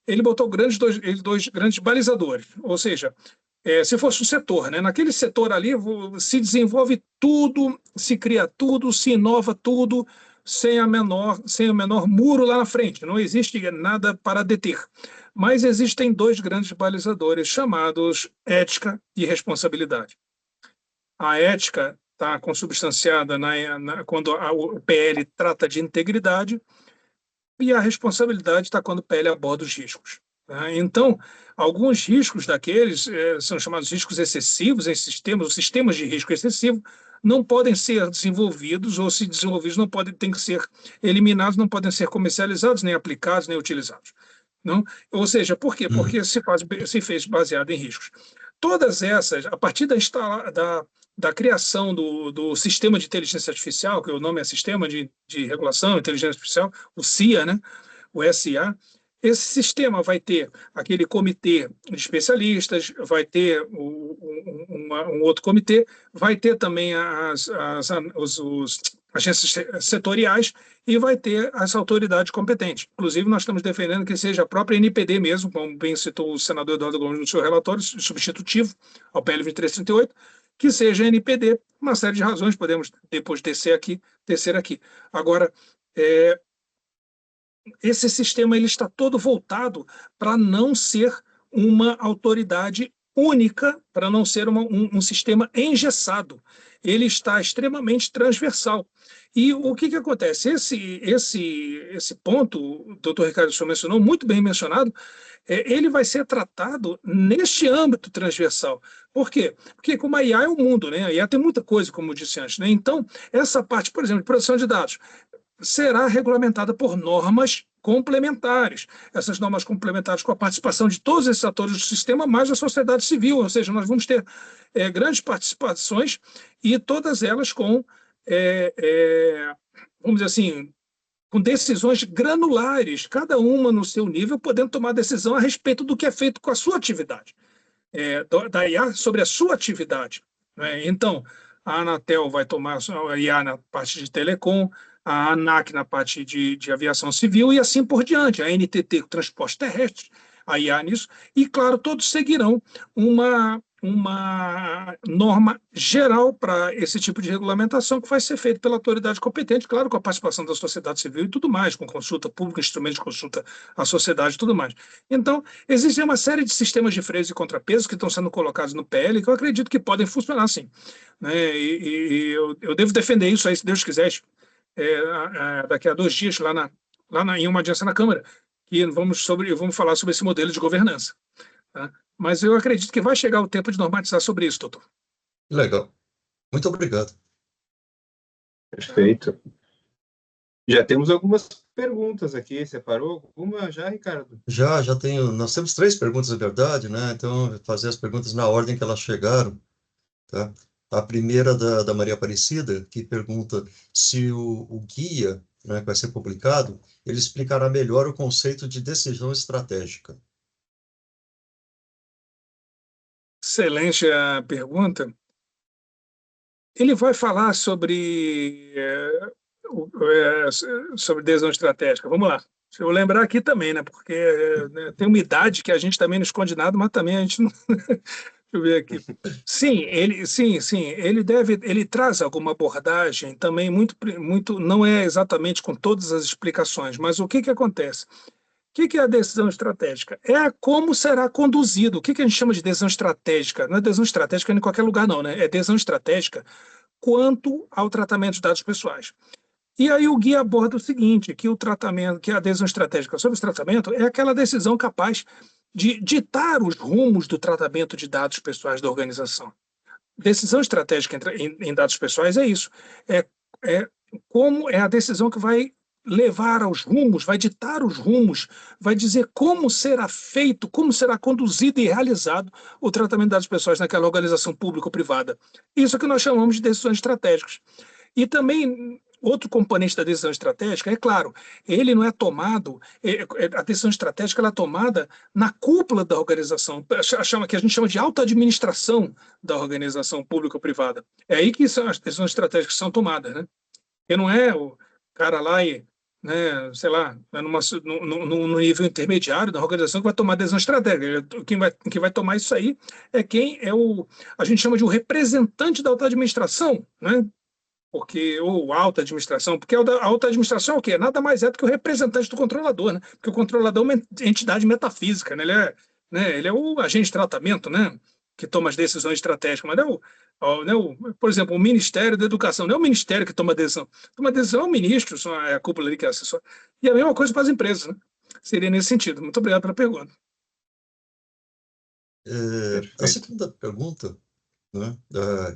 Ele botou dois grandes balizadores, ou seja, se fosse um setor, né? Naquele setor ali se desenvolve tudo, se cria tudo, se inova tudo, sem o menor muro lá na frente. Não existe nada para deter. Mas existem dois grandes balizadores chamados ética e responsabilidade. A ética está consubstanciada quando o PL trata de integridade, e a responsabilidade está quando o PL aborda os riscos. Tá? Então, alguns riscos daqueles são chamados riscos excessivos em sistemas, os sistemas de risco excessivo não podem ser desenvolvidos, ou se desenvolvidos têm que ser eliminados, não podem ser comercializados, nem aplicados, nem utilizados. Não? Ou seja, por quê? Porque se fez baseado em riscos. Todas essas, a partir da criação do sistema de inteligência artificial, que o nome é Sistema de Regulação de Inteligência Artificial, o CIA, né? O SA, esse sistema vai ter aquele comitê de especialistas, vai ter um outro comitê, vai ter também as agências setoriais e vai ter as autoridades competentes. Inclusive, nós estamos defendendo que seja a própria NPD mesmo, como bem citou o senador Eduardo Gomes no seu relatório substitutivo ao PL 2338, que seja a NPD, uma série de razões, podemos depois tecer aqui. Agora, esse sistema ele está todo voltado para não ser uma autoridade única, para não ser um sistema engessado. Ele está extremamente transversal. E o que acontece? Esse ponto, o doutor Ricardo Souza mencionou, muito bem mencionado, ele vai ser tratado neste âmbito transversal. Por quê? Porque como a IA é o mundo, né? A IA tem muita coisa, como eu disse antes, né? Então, essa parte, por exemplo, de produção de dados, será regulamentada por normas complementares. Essas normas complementares com a participação de todos esses atores do sistema, mais a sociedade civil, ou seja, nós vamos ter grandes participações e todas elas com, vamos dizer assim, com decisões granulares, cada uma no seu nível, podendo tomar decisão a respeito do que é feito com a sua atividade, da IA sobre a sua atividade. Né? Então, a Anatel vai tomar a IA na parte de telecom, a ANAC na parte de aviação civil e assim por diante, a NTT, transporte terrestre, a IA nisso, e claro, todos seguirão uma norma geral para esse tipo de regulamentação que vai ser feito pela autoridade competente, claro, com a participação da sociedade civil e tudo mais, com consulta pública, instrumentos de consulta à sociedade e tudo mais. Então, existem uma série de sistemas de freios e contrapesos que estão sendo colocados no PL que eu acredito que podem funcionar sim. Né? Eu devo defender isso aí, se Deus quiser, daqui a 2 dias, em uma audiência na Câmara, que vamos falar sobre esse modelo de governança. Tá? Mas eu acredito que vai chegar o tempo de normatizar sobre isso, doutor. Legal. Muito obrigado. Perfeito. Já temos algumas perguntas aqui. Separou alguma já, Ricardo? Já tenho. Nós temos 3 perguntas, na verdade, né? Então, vou fazer as perguntas na ordem que elas chegaram. Tá? A primeira da Maria Aparecida, que pergunta se o guia, né, que vai ser publicado, ele explicará melhor o conceito de decisão estratégica. Excelente a pergunta. Ele vai falar sobre decisão estratégica. Vamos lá. Deixa eu lembrar aqui também, né? Porque né, tem uma idade que a gente também não esconde nada, mas também a gente não. Deixa eu ver aqui. Sim, ele traz alguma abordagem também muito, não é exatamente com todas as explicações, mas o que acontece? O que é a decisão estratégica? É como será conduzido. O que a gente chama de decisão estratégica? Não é decisão estratégica em qualquer lugar, não, né? É decisão estratégica quanto ao tratamento de dados pessoais. E aí o guia aborda o seguinte, que a decisão estratégica sobre esse tratamento é aquela decisão capaz de ditar os rumos do tratamento de dados pessoais da organização. Decisão estratégica em dados pessoais é isso. Como é a decisão que vai levar aos rumos, vai ditar os rumos, vai dizer como será feito, como será conduzido e realizado o tratamento de dados pessoais naquela organização pública ou privada. Isso é que nós chamamos de decisões estratégicas. E também outro componente da decisão estratégica, é claro, ele não é tomado, a decisão estratégica ela é tomada na cúpula da organização, que a gente chama de alta administração da organização pública ou privada. É aí que as decisões estratégicas são tomadas, né? Porque não é o cara lá e, né, sei lá, no nível intermediário da organização que vai tomar decisão estratégica. Quem vai tomar isso aí é a gente chama de o representante da alta administração, né? Ou alta administração, porque a alta administração é o quê? Nada mais é do que o representante do controlador, né? Porque o controlador é uma entidade metafísica, né? Ele é o agente de tratamento, né? Que toma as decisões estratégicas, mas por exemplo, o Ministério da Educação, não é o Ministério que toma a decisão. Toma a decisão é o ministro, é a cúpula ali que é assessor. E a mesma coisa para as empresas, né? Seria nesse sentido. Muito obrigado pela pergunta. A segunda pergunta, né?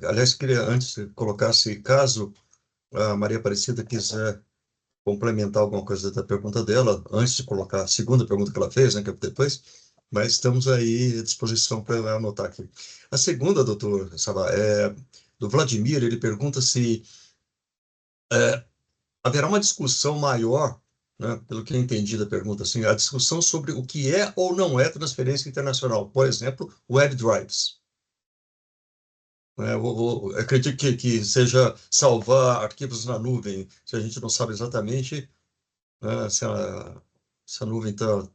Aliás, queria antes que colocasse, caso a Maria Aparecida quiser complementar alguma coisa da pergunta dela, antes de colocar a segunda pergunta que ela fez, né, que é depois, mas estamos aí à disposição para ela anotar aqui. A segunda, doutor Sabá, é do Vladimir, ele pergunta se haverá uma discussão maior, né, pelo que eu entendi da pergunta, assim, a discussão sobre o que é ou não é transferência internacional, por exemplo, web drives. Eu acredito que seja salvar arquivos na nuvem, se a gente não sabe exatamente, né, se a nuvem está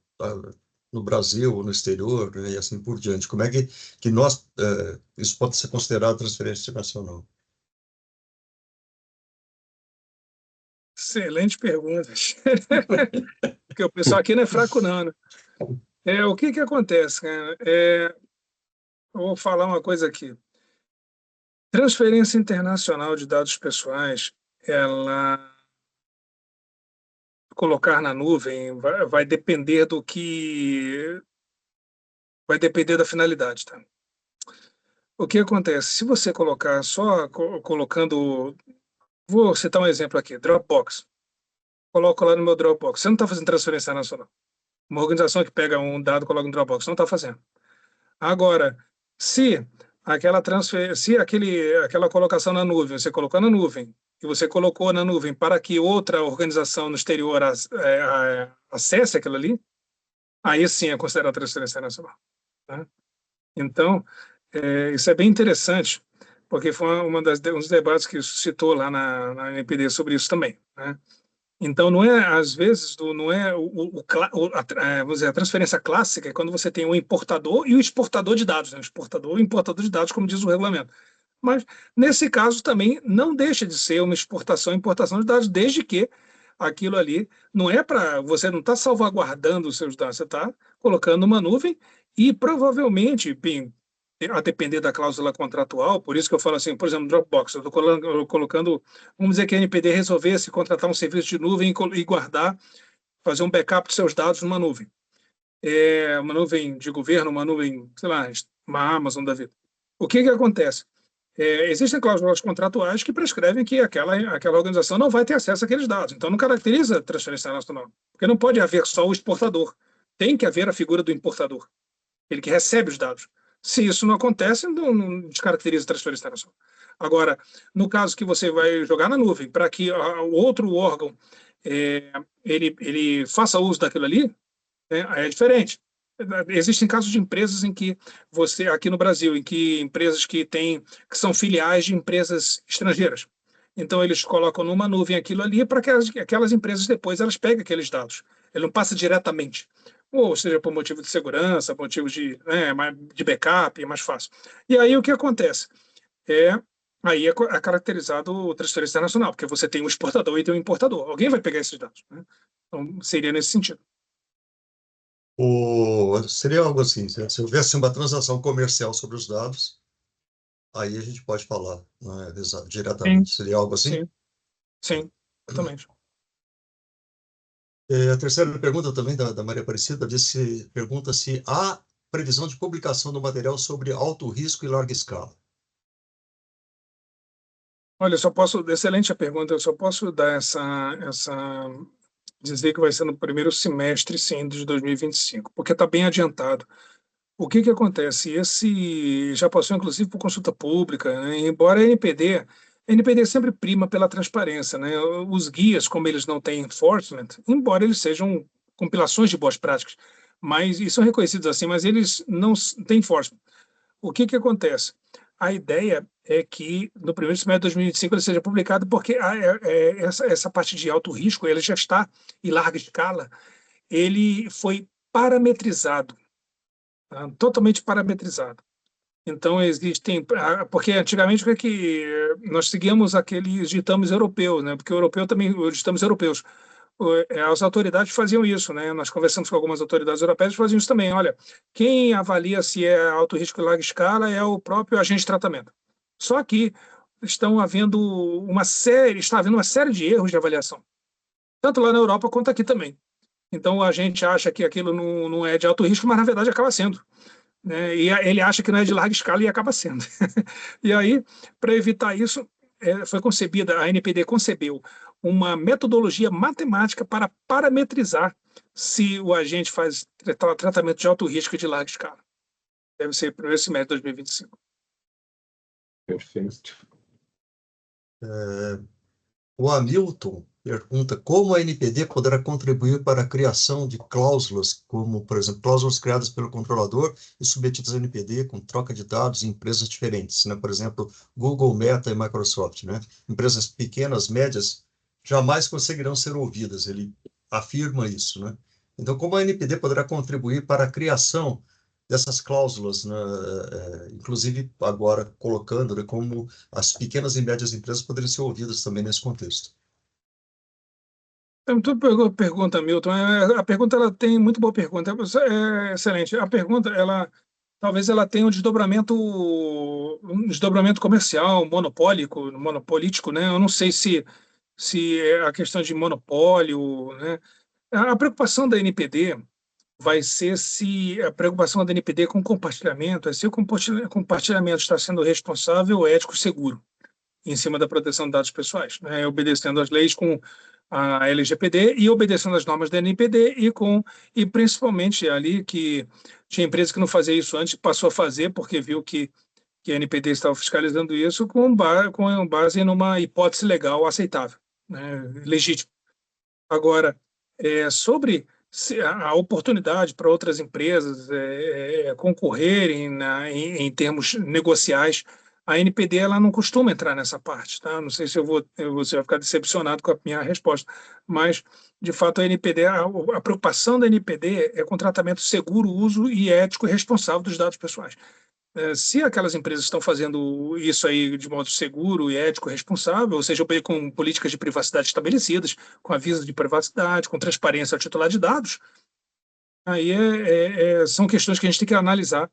no Brasil ou no exterior, né, e assim por diante. Como é que isso pode ser considerado transferência internacional? Excelente pergunta. Porque o pessoal aqui não é fraco, não, né? O que acontece, cara? Eu vou falar uma coisa aqui. Transferência internacional de dados pessoais, ela colocar na nuvem vai depender vai depender da finalidade, tá? O que acontece? Se você colocar só colocando, vou citar um exemplo aqui, Dropbox. Coloco lá no meu Dropbox. Você não está fazendo transferência internacional. Uma organização que pega um dado e coloca no Dropbox não está fazendo. Agora, se aquela colocação na nuvem, você colocou na nuvem, e você colocou na nuvem para que outra organização no exterior acesse aquilo ali, aí sim é considerado transferência internacional. Tá? Então, isso é bem interessante, porque foi um dos debates que suscitou lá na NPD sobre isso também. Né? Então, não é, às vezes, não é vamos dizer, a transferência clássica é quando você tem o importador e o exportador de dados, né? O exportador e o importador de dados, como diz o regulamento. Mas, nesse caso, também não deixa de ser uma exportação e importação de dados, desde que aquilo ali não é para... Você não está salvaguardando os seus dados, você está colocando numa nuvem e, provavelmente, bem, a depender da cláusula contratual, por isso que eu falo assim, por exemplo, Dropbox, eu estou colocando, vamos dizer que a NPD resolvesse contratar um serviço de nuvem e guardar, fazer um backup dos seus dados numa nuvem. Uma nuvem de governo, uma nuvem, sei lá, uma Amazon da vida. O que acontece? Existem cláusulas contratuais que prescrevem que aquela organização não vai ter acesso àqueles dados. Então, não caracteriza transferência nacional, porque não pode haver só o exportador. Tem que haver a figura do importador, ele que recebe os dados. Se isso não acontece, não descaracteriza a transferência internacional. Agora, no caso que você vai jogar na nuvem, para que o outro órgão ele faça uso daquilo ali, é diferente. Existem casos de empresas em que você, aqui no Brasil, em que empresas que são filiais de empresas estrangeiras. Então, eles colocam numa nuvem aquilo ali para que aquelas empresas depois elas peguem aqueles dados. Ele não passa diretamente. Ou seja, por motivo de segurança, motivos de backup, é mais fácil. E aí o que acontece? Aí é caracterizado transferência internacional, porque você tem um exportador e tem um importador. Alguém vai pegar esses dados, né? Então, seria nesse sentido. Seria algo assim, se houvesse uma transação comercial sobre os dados, aí a gente pode falar, né, diretamente. Sim, Seria algo assim? sim, exatamente. A terceira pergunta também da Maria Aparecida pergunta se há previsão de publicação do material sobre alto risco e larga escala. Olha, excelente a pergunta, eu só posso dar dizer que vai ser no primeiro semestre, sim, de 2025, porque está bem adiantado. O que acontece? Esse já passou, inclusive, por consulta pública, né? Embora a NPD sempre prima pela transparência, né? Os guias, como eles não têm enforcement, embora eles sejam compilações de boas práticas, e são reconhecidos assim, mas eles não têm enforcement. O que acontece? A ideia é que no primeiro semestre de 2025 ele seja publicado, porque essa parte de alto risco ele já está em larga escala, ele foi parametrizado, tá? Totalmente parametrizado. Então, porque antigamente o que nós seguíamos aqueles ditames europeus, né? Porque o europeu também, os ditames europeus, as autoridades faziam isso, né? Nós conversamos com algumas autoridades europeias que faziam isso também. Olha, quem avalia se é alto risco e larga escala é o próprio agente de tratamento. Só que está havendo uma série de erros de avaliação, tanto lá na Europa quanto aqui também. Então, a gente acha que aquilo não é de alto risco, mas na verdade acaba sendo, né? E ele acha que não é de larga escala e acaba sendo. E aí, para evitar isso, a NPD concebeu uma metodologia matemática para parametrizar se o agente faz tratamento de alto risco e de larga escala. Deve ser o primeiro semestre de 2025. Perfeito. O Hamilton pergunta como a NPD poderá contribuir para a criação de cláusulas, como, por exemplo, cláusulas criadas pelo controlador e submetidas à NPD com troca de dados em empresas diferentes, né? Por exemplo, Google, Meta e Microsoft, né? Empresas pequenas, médias, jamais conseguirão ser ouvidas, ele afirma isso, né? Então, como a NPD poderá contribuir para a criação dessas cláusulas, né? Inclusive agora colocando, né, como as pequenas e médias empresas poderiam ser ouvidas também nesse contexto. Então, tu pergunta, Milton. A pergunta ela tem muito boa pergunta. É excelente. A pergunta talvez ela tenha um desdobramento comercial, monopolítico, né? Eu não sei se é a questão de monopólio, né? A preocupação da NPD vai ser se a preocupação da NPD com compartilhamento é se o compartilhamento está sendo responsável, ético e seguro em cima da proteção de dados pessoais, né? Obedecendo às leis com a LGPD e obedecendo às normas da NPD e principalmente ali que tinha empresa que não fazia isso antes, passou a fazer porque viu que a NPD estava fiscalizando isso com base numa hipótese legal aceitável, né? Legítima. Agora, sobre a oportunidade para outras empresas concorrerem em termos negociais A NPD ela não costuma entrar nessa parte, tá? Não sei se você vai ficar decepcionado com a minha resposta, mas, de fato, a NPD, a preocupação da NPD é com tratamento seguro, uso e ético e responsável dos dados pessoais. Se aquelas empresas estão fazendo isso aí de modo seguro e ético e responsável, ou seja, com políticas de privacidade estabelecidas, com aviso de privacidade, com transparência ao titular de dados, aí são questões que a gente tem que analisar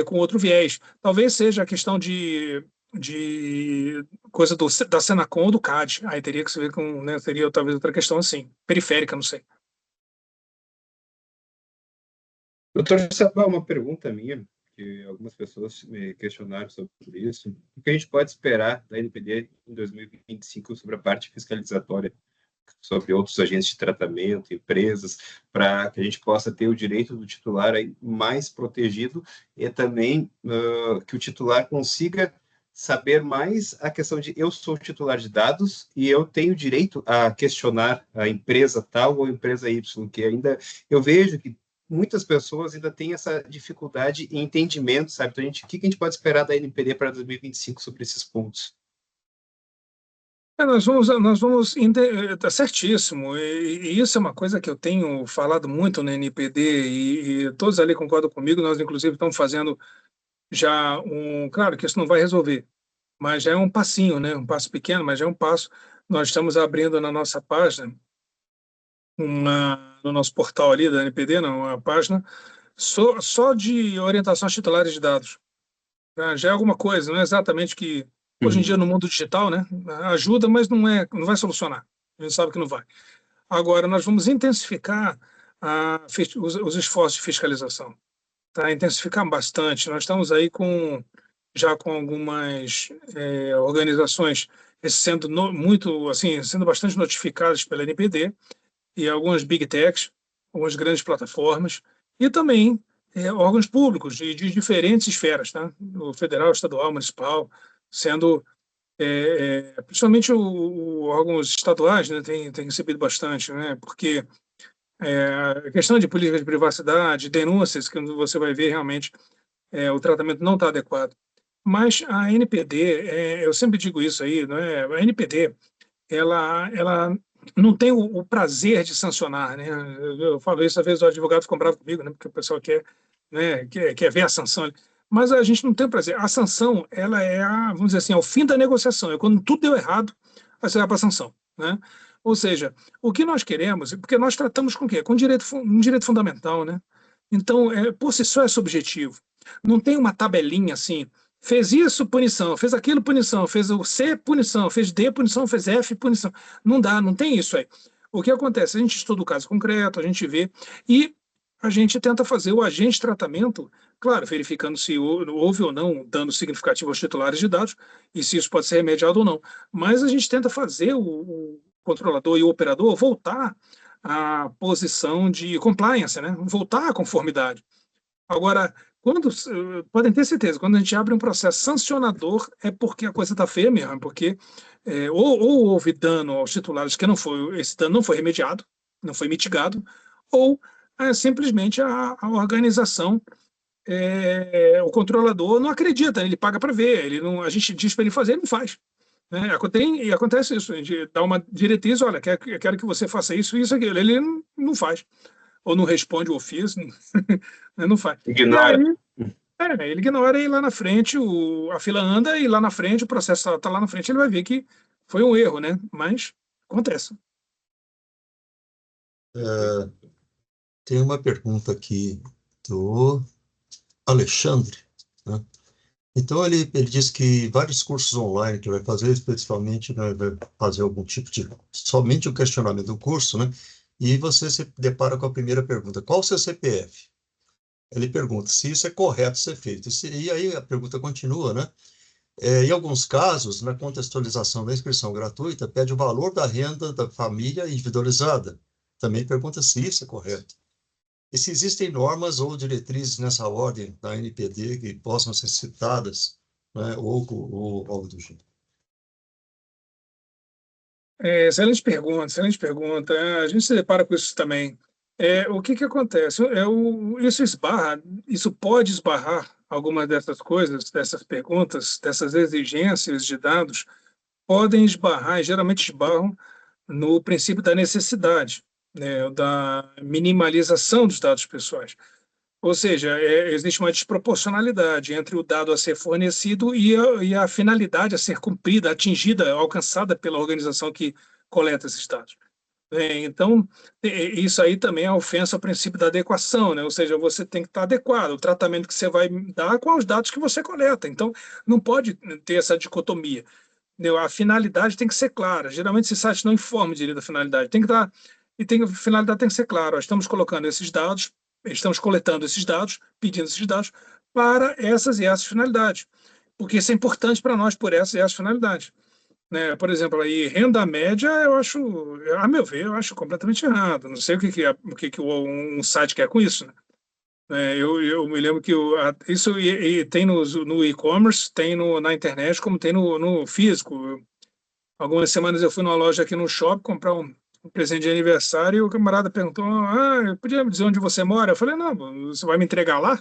com outro viés. Talvez seja a questão de coisa da Senacom ou do CAD. Aí teria que se ver com, né, teria talvez outra questão assim, periférica, não sei. Doutor Sabá, uma pergunta minha, que algumas pessoas me questionaram sobre isso. O que a gente pode esperar da NPD em 2025 sobre a parte fiscalizatória, sobre outros agentes de tratamento, empresas, para que a gente possa ter o direito do titular aí mais protegido e também que o titular consiga saber mais a questão de eu sou titular de dados e eu tenho direito a questionar a empresa tal ou a empresa Y, que ainda eu vejo que muitas pessoas ainda têm essa dificuldade em entendimento, sabe? Então, o que a gente pode esperar da NPD para 2025 sobre esses pontos? Nós vamos, está certíssimo, e isso é uma coisa que eu tenho falado muito na NPD, e todos ali concordam comigo. Nós, inclusive, estamos fazendo já claro que isso não vai resolver, mas já é um passinho, né? Um passo pequeno, mas já é um passo. Nós estamos abrindo na nossa página, no nosso portal ali da NPD, não, uma página só de orientação aos titulares de dados. Já é alguma coisa, não é exatamente que hoje em dia no mundo digital, né, ajuda, mas não vai solucionar. A gente sabe que não vai. Agora nós vamos intensificar os esforços de fiscalização, tá? Intensificar bastante. Nós estamos aí já com algumas organizações sendo muito assim, sendo bastante notificadas pela NPD e algumas big techs, algumas grandes plataformas e também órgãos públicos de diferentes esferas, tá? O federal, estadual, municipal, sendo principalmente órgãos estaduais, né, tem recebido bastante, né? Porque a questão de política de privacidade, denúncias que você vai ver realmente o tratamento não está adequado. Mas a NPD, eu sempre digo isso aí, não é? A NPD ela não tem o prazer de sancionar, né? Eu falo isso, às vezes o advogado fica bravo comigo, né? Porque o pessoal quer, né, quer ver a sanção. Mas a gente não tem prazer. A sanção, ela vamos dizer assim, é o fim da negociação. É quando tudo deu errado, aí você vai para a sanção, né? Ou seja, o que nós queremos, porque nós tratamos com o quê? Com um direito fundamental, né? Então, por si só é subjetivo. Não tem uma tabelinha assim, fez isso, punição, fez aquilo, punição, fez o C, punição, fez D, punição, fez F, punição. Não dá, não tem isso aí. O que acontece? A gente estuda o caso concreto, a gente vê e a gente tenta fazer o agente de tratamento, claro, verificando se houve ou não dano significativo aos titulares de dados e se isso pode ser remediado ou não. Mas a gente tenta fazer o controlador e o operador voltar à posição de compliance, né? Voltar à conformidade. Agora, podem ter certeza, quando a gente abre um processo sancionador, é porque a coisa está feia mesmo, porque ou houve dano aos titulares que esse dano não foi remediado, não foi mitigado, ou simplesmente a organização, o controlador não acredita, ele paga para ver, a gente diz para ele fazer, ele não faz. Né? E acontece isso, a gente dá uma diretriz, olha, quero que você faça isso, isso, aquilo, ele não faz. Ou não responde o ofício, não faz. Ignora. Ele ignora e lá na frente a fila anda e lá na frente o processo está lá na frente, ele vai ver que foi um erro, né? Mas acontece. Tem uma pergunta aqui do Alexandre, né? Então, ele diz que vários cursos online que vai fazer, especificamente, né, vai fazer algum tipo de, somente o questionamento do curso, né? E você se depara com a primeira pergunta, qual o seu CPF? Ele pergunta se isso é correto ser feito. E aí a pergunta continua, né? Em alguns casos, na contextualização da inscrição gratuita, pede o valor da renda da família individualizada. Também pergunta se isso é correto. E se existem normas ou diretrizes nessa ordem da NPD que possam ser citadas, né, ou algo do gênero. Excelente pergunta, excelente pergunta. A gente se depara com isso também. O que acontece? Isso pode esbarrar algumas dessas coisas, dessas perguntas, dessas exigências de dados, podem esbarrar, e geralmente esbarram, no princípio da necessidade, né, da minimalização dos dados pessoais. Ou seja, existe uma desproporcionalidade entre o dado a ser fornecido e a finalidade a ser cumprida, atingida, alcançada pela organização que coleta esses dados. Então, isso aí também é ofensa ao princípio da adequação, né? Ou seja, você tem que estar adequado, o tratamento que você vai dar com os dados que você coleta. Então, não pode ter essa dicotomia. Entendeu? A finalidade tem que ser clara. Geralmente, esse site não informa direito da finalidade. Tem que dar, a finalidade tem que ser clara. Nós estamos colocando esses dados, estamos coletando esses dados, pedindo esses dados para essas e essas finalidades, porque isso é importante para nós por essas e essas finalidades. Né? Por exemplo, aí, renda média, eu acho, a meu ver, eu acho completamente errado. Não sei o que um site quer com isso, né? Eu me lembro que isso tem no e-commerce, tem na internet, como tem no físico. Algumas semanas eu fui numa loja aqui no shopping comprar um presente de aniversário e o camarada perguntou: eu podia me dizer onde você mora? Eu falei: não, você vai me entregar lá?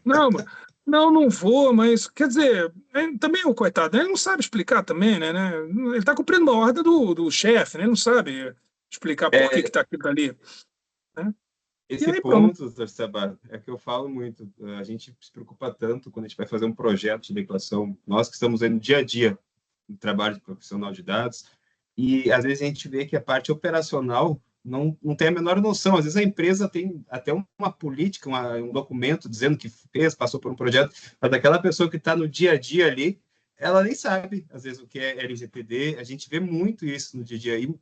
Não, não vou, mas quer dizer, também o coitado, ele não sabe explicar também, né? Ele está cumprindo uma ordem do chefe, né? Ele não sabe explicar por que está aquilo ali. Né? E Esse aí, pronto. ponto, doutor Sabato, é que eu falo muito. A gente se preocupa tanto quando a gente vai fazer um projeto de adequação. Nós que estamos aí no dia a dia no trabalho de profissional de dados, e às vezes a gente vê que a parte operacional não tem a menor noção. Às vezes a empresa tem até uma política, um documento dizendo que fez, passou por um projeto, mas daquela pessoa que está no dia a dia ali, ela nem sabe, às vezes, o que é LGPD. A gente vê muito isso no dia a dia. E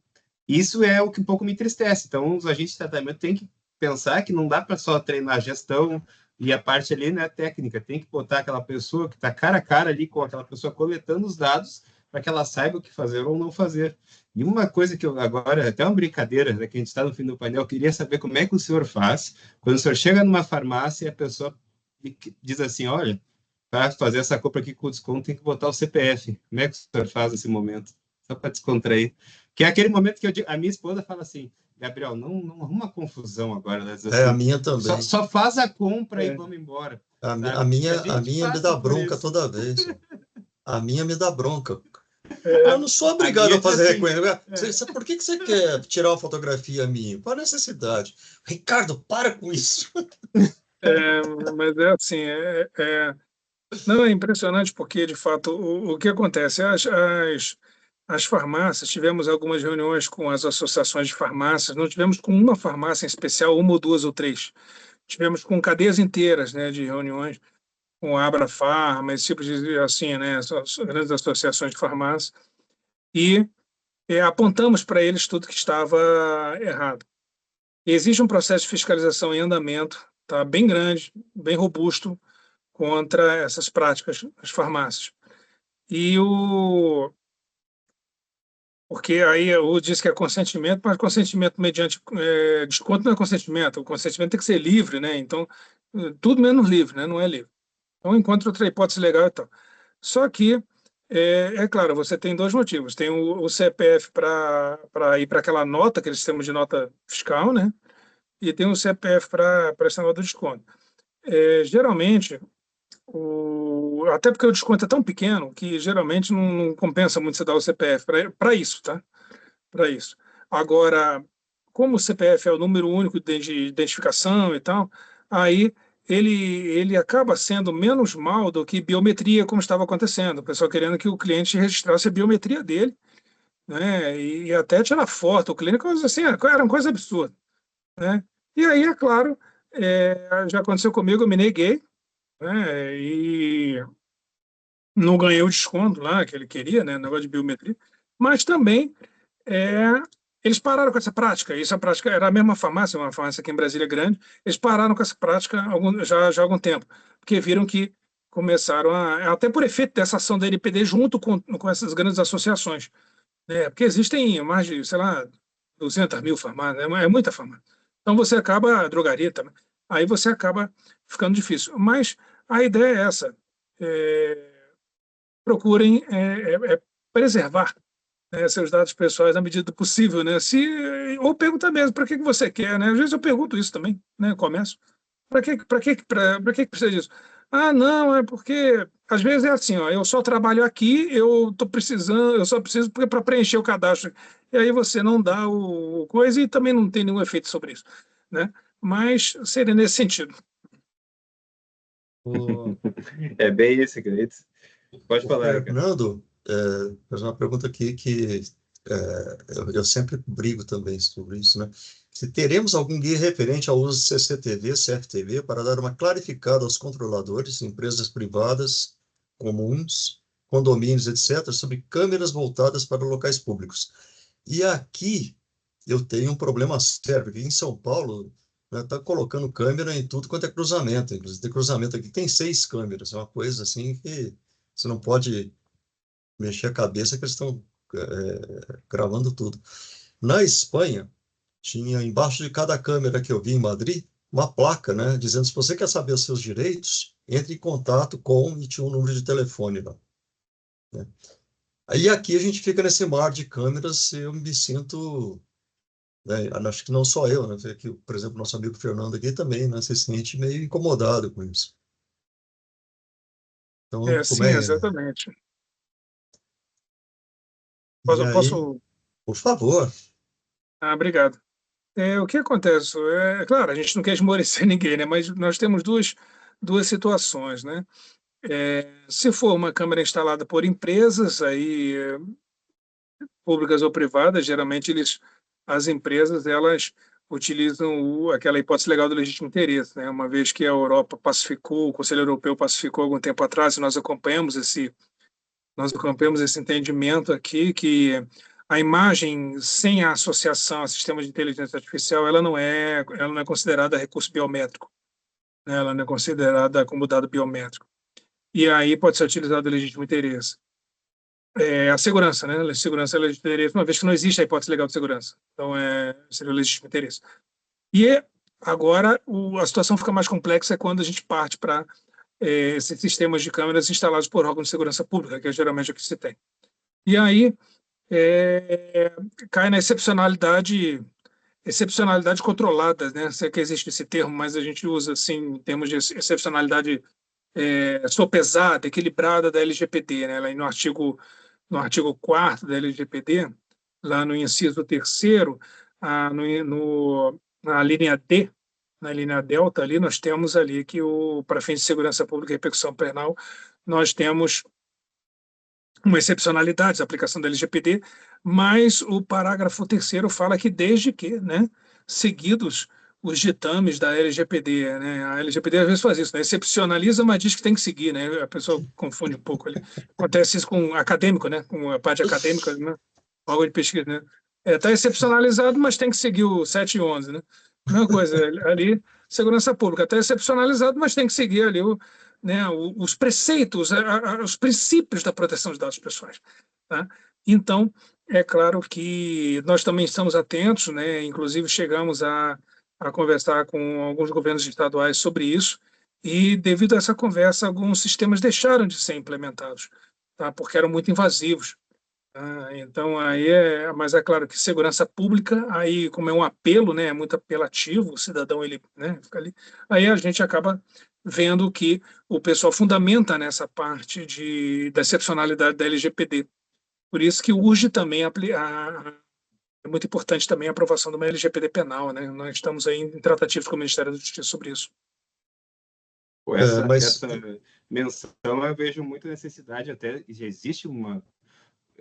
isso é o que um pouco me entristece. Então, os agentes de tratamento têm que pensar que não dá para só treinar a gestão e a parte ali, né, técnica. Tem que botar aquela pessoa que está cara a cara ali com aquela pessoa coletando os dados para que ela saiba o que fazer ou não fazer. E uma coisa que eu agora, até uma brincadeira, né, que a gente está no fim do painel, eu queria saber como é que o senhor faz quando o senhor chega numa farmácia e a pessoa diz assim: olha, para fazer essa compra aqui com desconto tem que botar o CPF. Como é que o senhor faz nesse momento? Só para descontrair. Que é aquele momento que a minha esposa fala assim: Gabriel, não arruma confusão agora. Né? Assim, a minha também. Só faz a compra e vamos embora. A minha me dá bronca toda vez. A minha me dá bronca. Eu não sou obrigado a fazer reconhecimento. Por que você quer tirar uma fotografia minha? Qual a necessidade? Ricardo, para com isso. Mas é assim, não, é impressionante porque, de fato, o que acontece? As farmácias, tivemos algumas reuniões com as associações de farmácias, não tivemos com uma farmácia em especial, uma ou duas ou três. Tivemos com cadeias inteiras, né, de reuniões, com a Abrafarma, esse tipo de, assim, né, as grandes associações de farmácia, e apontamos para eles tudo que estava errado. E existe um processo de fiscalização em andamento, tá, bem grande, bem robusto, contra essas práticas das farmácias. Porque aí eu disse que é consentimento, mas consentimento mediante desconto não é consentimento. O consentimento tem que ser livre, né? Então, tudo menos livre, né? Não é livre. Então, encontra outra hipótese legal e tal. Só que, claro, você tem dois motivos. Tem o CPF para ir para aquela nota, aquele sistema de nota fiscal, né? E tem o CPF para essa nota de desconto. Geralmente, até porque o desconto é tão pequeno que geralmente não compensa muito você dar o CPF para isso, tá? Para isso. Agora, como o CPF é o número único de identificação e tal, aí ele acaba sendo menos mal do que biometria, como estava acontecendo. O pessoal querendo que o cliente registrasse a biometria dele, né? E até tirar foto. O cliente, coisa assim, era uma coisa absurda, né? E aí, é claro, já aconteceu comigo, eu me neguei, né? E não ganhei o desconto lá que ele queria, né? Negócio de biometria, mas também eles pararam com essa prática. Essa prática era a mesma farmácia, uma farmácia aqui em Brasília grande. Eles pararam com essa prática já há algum tempo, porque viram que começaram até por efeito dessa ação da NPD junto com essas grandes associações, né? Porque existem mais de, sei lá, 200 mil farmácias, é muita farmácia. Então você acaba, drogaria também, aí você acaba ficando difícil. Mas a ideia é essa. Procurem preservar, né, seus dados pessoais na medida do possível, né? Ou perguntar mesmo para que você quer, né? Às vezes eu pergunto isso também, né? Começo, Para que precisa disso? Ah, não, é porque às vezes é assim, ó, eu só trabalho aqui, eu estou precisando, eu só preciso para preencher o cadastro. E aí você não dá o coisa e também não tem nenhum efeito sobre isso, né? Mas seria nesse sentido. O, É bem esse, Gleitos. Pode o falar, cara. Fernando fez uma pergunta aqui que eu sempre brigo também sobre isso, né? Se teremos algum guia referente ao uso de CCTV, CFTV, para dar uma clarificada aos controladores, empresas privadas, comuns, condomínios, etc., sobre câmeras voltadas para locais públicos. E aqui eu tenho um problema sério, porque em São Paulo está colocando câmera em tudo quanto é cruzamento. Inclusive, tem cruzamento aqui, tem 6 câmeras, é uma coisa assim que você não pode mexer a cabeça que eles estão gravando tudo. Na Espanha, tinha embaixo de cada câmera que eu vi em Madrid, uma placa, né, dizendo: se você quer saber os seus direitos, entre em contato com, e tinha um número de telefone lá, né? Aí aqui a gente fica nesse mar de câmeras, eu me sinto, né, acho que não só eu, né, que, por exemplo, nosso amigo Fernando aqui também, né, se sente meio incomodado com isso. Então, como Sim, é? exatamente. E aí, Posso... por favor. Obrigado. O que acontece? Claro, a gente não quer esmorecer ninguém, né? Mas nós temos duas situações, né? Se for uma câmera instalada por empresas, aí públicas ou privadas, geralmente as empresas elas utilizam aquela hipótese legal do legítimo interesse, né? Uma vez que a Europa pacificou, o Conselho Europeu pacificou algum tempo atrás, e nós acompanhamos esse entendimento aqui que a imagem sem a associação a sistemas de inteligência artificial ela não é considerada recurso biométrico, né? Ela não é considerada como dado biométrico. E aí pode ser utilizado o legítimo interesse. A segurança, né? A segurança é legítimo interesse, uma vez que não existe a hipótese legal de segurança. Então, seria o legítimo interesse. E agora a situação fica mais complexa quando a gente parte para esses sistemas de câmeras instalados por órgãos de segurança pública, que é geralmente o que se tem. E aí cai na excepcionalidade controlada, né? Sei que existe esse termo, mas a gente usa assim em termos de excepcionalidade sopesada, equilibrada da LGPD, né? No artigo 4º da LGPD, lá no inciso 3º, na linha D, na linha delta ali, nós temos ali que para fins de segurança pública e repercussão penal, nós temos uma excepcionalidade da aplicação da LGPD, mas o parágrafo 3º fala que desde que, né, seguidos os ditames da LGPD, né, a LGPD às vezes faz isso, né, excepcionaliza, mas diz que tem que seguir, né, a pessoa confunde um pouco ali. Acontece isso com acadêmico, né, com a parte acadêmica, né, órgão de pesquisa, né, está excepcionalizado, mas tem que seguir o 7 e 11, né, mesma coisa ali, segurança pública, está excepcionalizado, mas tem que seguir ali né, os preceitos, os princípios da proteção de dados pessoais. Tá? Então, é claro que nós também estamos atentos, né, inclusive chegamos a conversar com alguns governos estaduais sobre isso, e devido a essa conversa, alguns sistemas deixaram de ser implementados, tá? Porque eram muito invasivos. Então, mas é claro que segurança pública, aí como é um apelo, né, é muito apelativo, o cidadão ele, né, fica ali, aí a gente acaba vendo que o pessoal fundamenta nessa parte da excepcionalidade da LGPD. Por isso que urge também é muito importante também a aprovação de uma LGPD penal, né? Nós estamos aí em tratativas com o Ministério da Justiça sobre isso. Pô, Mas essa menção eu vejo muita necessidade, até já existe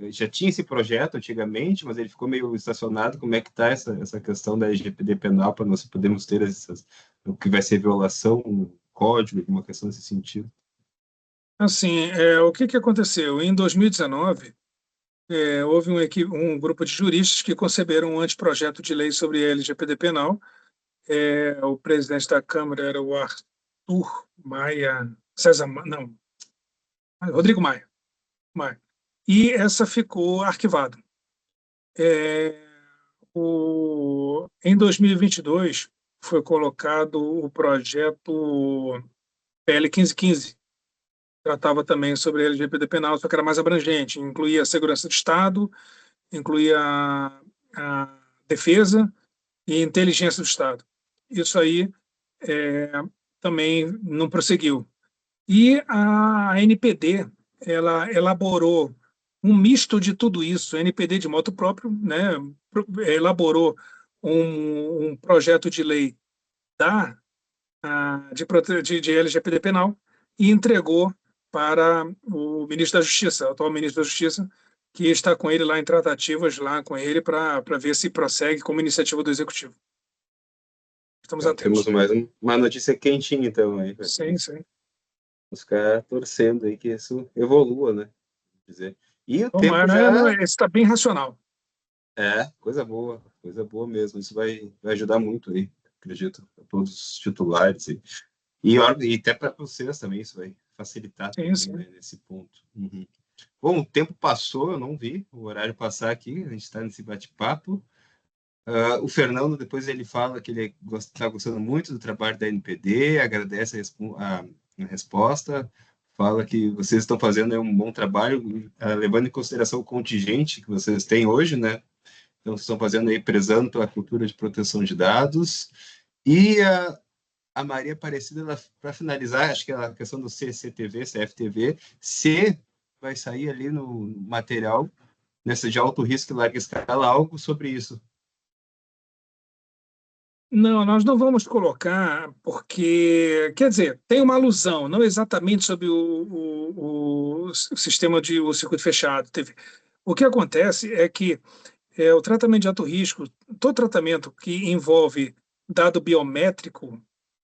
já tinha esse projeto antigamente, mas ele ficou meio estacionado. Como é que está essa questão da LGPD penal para nós podermos ter o que vai ser violação, um código, alguma questão nesse sentido? Assim, o que aconteceu? Em 2019, houve um grupo de juristas que conceberam um anteprojeto de lei sobre LGPD penal. O presidente da Câmara era o Arthur Maia, não, Rodrigo Maia. E essa ficou arquivada. Em 2022, foi colocado o projeto PL 1515, tratava também sobre LGPD penal, só que era mais abrangente, incluía a segurança do Estado, incluía a defesa e inteligência do Estado. Isso aí também não prosseguiu. E a NPD, ela elaborou um misto de tudo isso. A NPD de moto próprio, né, elaborou um projeto de lei de LGPD penal e entregou para o ministro da Justiça, o atual ministro da Justiça, que está com ele lá em tratativas lá com ele para ver se prossegue como iniciativa do Executivo. Estamos Então, atentos. temos mais uma notícia quentinha, então, aí. Sim, sim. Vamos ficar torcendo aí que isso evolua, né? Quer dizer. E o tempo Tomara, já... esse está bem racional. Coisa boa mesmo. Isso vai ajudar muito aí, acredito, a todos os titulares. E até para vocês também, isso vai facilitar Sim, também, sim. né, nesse ponto. Uhum. Bom, o tempo passou, eu não vi o horário passar aqui, a gente está nesse bate-papo. O Fernando, depois ele fala que ele está gostando muito do trabalho da NPD, agradece a resposta, fala que vocês estão fazendo um bom trabalho, levando em consideração o contingente que vocês têm hoje, né? Então, vocês estão fazendo aí, prezando pela cultura de proteção de dados. E a Maria Aparecida, para finalizar, acho que a questão do CCTV, CFTV, se vai sair ali no material, nessa de alto risco e larga escala, algo sobre isso. Não, nós não vamos colocar, porque, quer dizer, tem uma alusão, não exatamente sobre o sistema o circuito fechado. O que acontece é que o tratamento de alto risco, todo tratamento que envolve dado biométrico,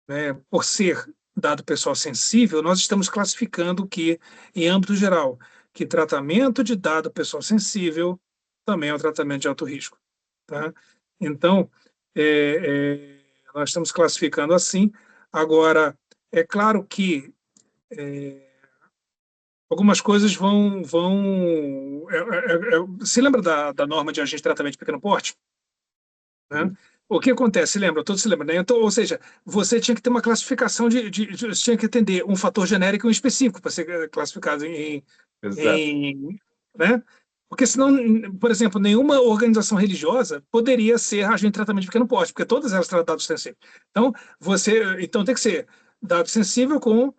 né, por ser dado pessoal sensível, nós estamos classificando que, em âmbito geral, que tratamento de dado pessoal sensível também é um tratamento de alto risco. Tá? Então, nós estamos classificando assim. Agora, é claro que algumas coisas se lembra da norma de agente de tratamento de pequeno porte? Né? O que acontece? Lembra? Todos se lembram, né? Então, ou seja, você tinha que ter uma classificação você tinha que atender um fator genérico e um específico para ser classificado Exato. né? Porque senão, por exemplo, nenhuma organização religiosa poderia ser agente de tratamento de pequeno porte, porque todas elas tratam dados sensíveis. Então tem que ser dado sensível com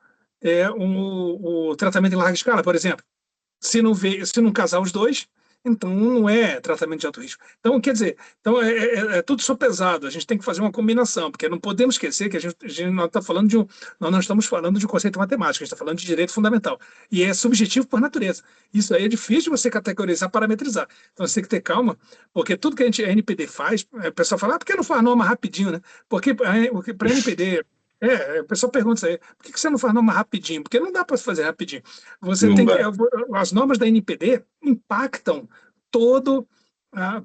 o tratamento em larga escala, por exemplo. Se não casar os dois, então não é tratamento de alto risco. Então, quer dizer, é tudo sopesado, a gente tem que fazer uma combinação, porque não podemos esquecer que a gente não está falando nós não estamos falando de um conceito matemático, a gente está falando de direito fundamental. E é subjetivo por natureza. Isso aí é difícil de você categorizar, parametrizar. Então você tem que ter calma, porque tudo que a NPD faz, o pessoal fala, por que não faz norma rapidinho, né? Porque para a NPD. O pessoal pergunta isso aí, por que você não faz norma rapidinho? Porque não dá para fazer rapidinho. Você tem que. As normas da NPD impactam todos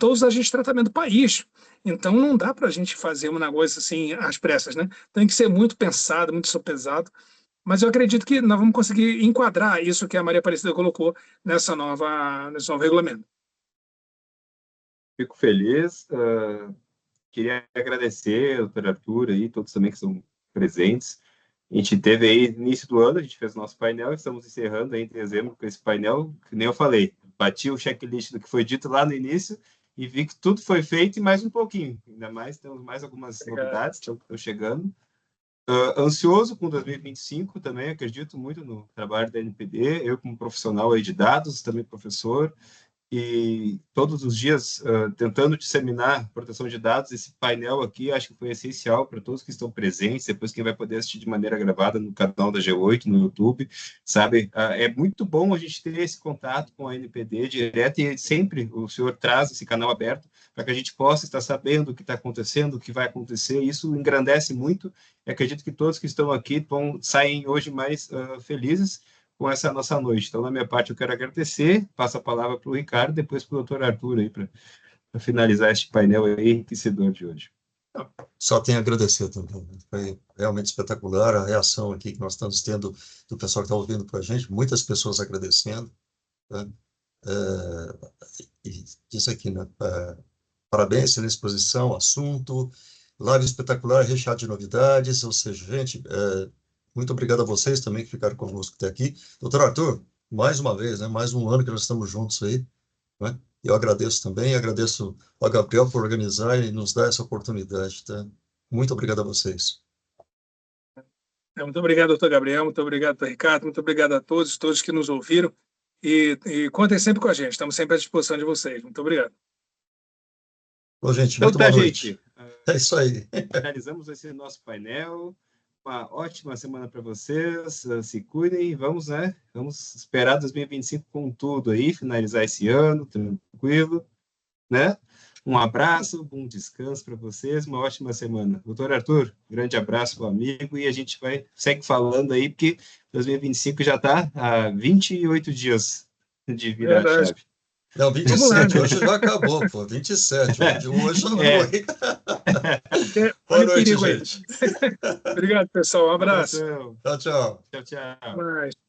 os agentes de tratamento do país. Então, não dá para a gente fazer um negócio assim às pressas, né? Tem que ser muito pensado, muito sopesado. Mas eu acredito que nós vamos conseguir enquadrar isso que a Maria Aparecida colocou nesse novo regulamento. Fico feliz. Queria agradecer ao Dr. Arthur e todos também que são presentes. A gente teve aí, no início do ano, a gente fez nosso painel, estamos encerrando aí em dezembro com esse painel, que nem eu falei, bati o checklist do que foi dito lá no início e vi que tudo foi feito e mais um pouquinho, ainda mais, temos mais algumas novidades que estão chegando. Ansioso com 2025 também, acredito muito no trabalho da NPD, eu como profissional aí de dados, também professor, e todos os dias tentando disseminar proteção de dados. Esse painel aqui acho que foi essencial para todos que estão presentes, depois quem vai poder assistir de maneira gravada no canal da G8, no YouTube, sabe? É muito bom a gente ter esse contato com a NPD direto e sempre o senhor traz esse canal aberto para que a gente possa estar sabendo o que está acontecendo, o que vai acontecer. Isso engrandece muito e acredito que todos que estão aqui saem hoje mais felizes com essa nossa noite. Então, na minha parte, eu quero agradecer, passo a palavra para o Ricardo, depois para o doutor Arthur, aí, para finalizar este painel aí enriquecedor de hoje. Só tenho a agradecer também. Foi realmente espetacular a reação aqui que nós estamos tendo do pessoal que está ouvindo para a gente, muitas pessoas agradecendo. Né? E isso aqui, né? Parabéns, excelente exposição, assunto, live espetacular, recheado de novidades, ou seja, gente, muito obrigado a vocês também que ficaram conosco até aqui. Doutor Arthur, mais uma vez, né, mais um ano que nós estamos juntos aí, né? Eu agradeço também, agradeço ao Gabriel por organizar e nos dar essa oportunidade, tá? Muito obrigado a vocês. Muito obrigado, doutor Gabriel, muito obrigado, doutor Ricardo, muito obrigado a todos que nos ouviram. E contem sempre com a gente, estamos sempre à disposição de vocês. Muito obrado. Bom, gente, Então muito tá, boa noite. gente. É isso aí. Finalizamos esse nosso painel. Uma ótima semana para vocês. Se cuidem e vamos, né? Vamos esperar 2025 com tudo aí, finalizar esse ano, tranquilo, né? Um abraço, bom descanso para vocês, uma ótima semana. Doutor Arthur, grande abraço para o amigo e a gente segue falando aí, porque 2025 já está há 28 dias de virar a chave. Não, 27, hoje já acabou, pô, 27, hoje já foi. Boa noite, gente. Obrigado, pessoal, um abraço. Tchau, tchau. Tchau, tchau. Mas...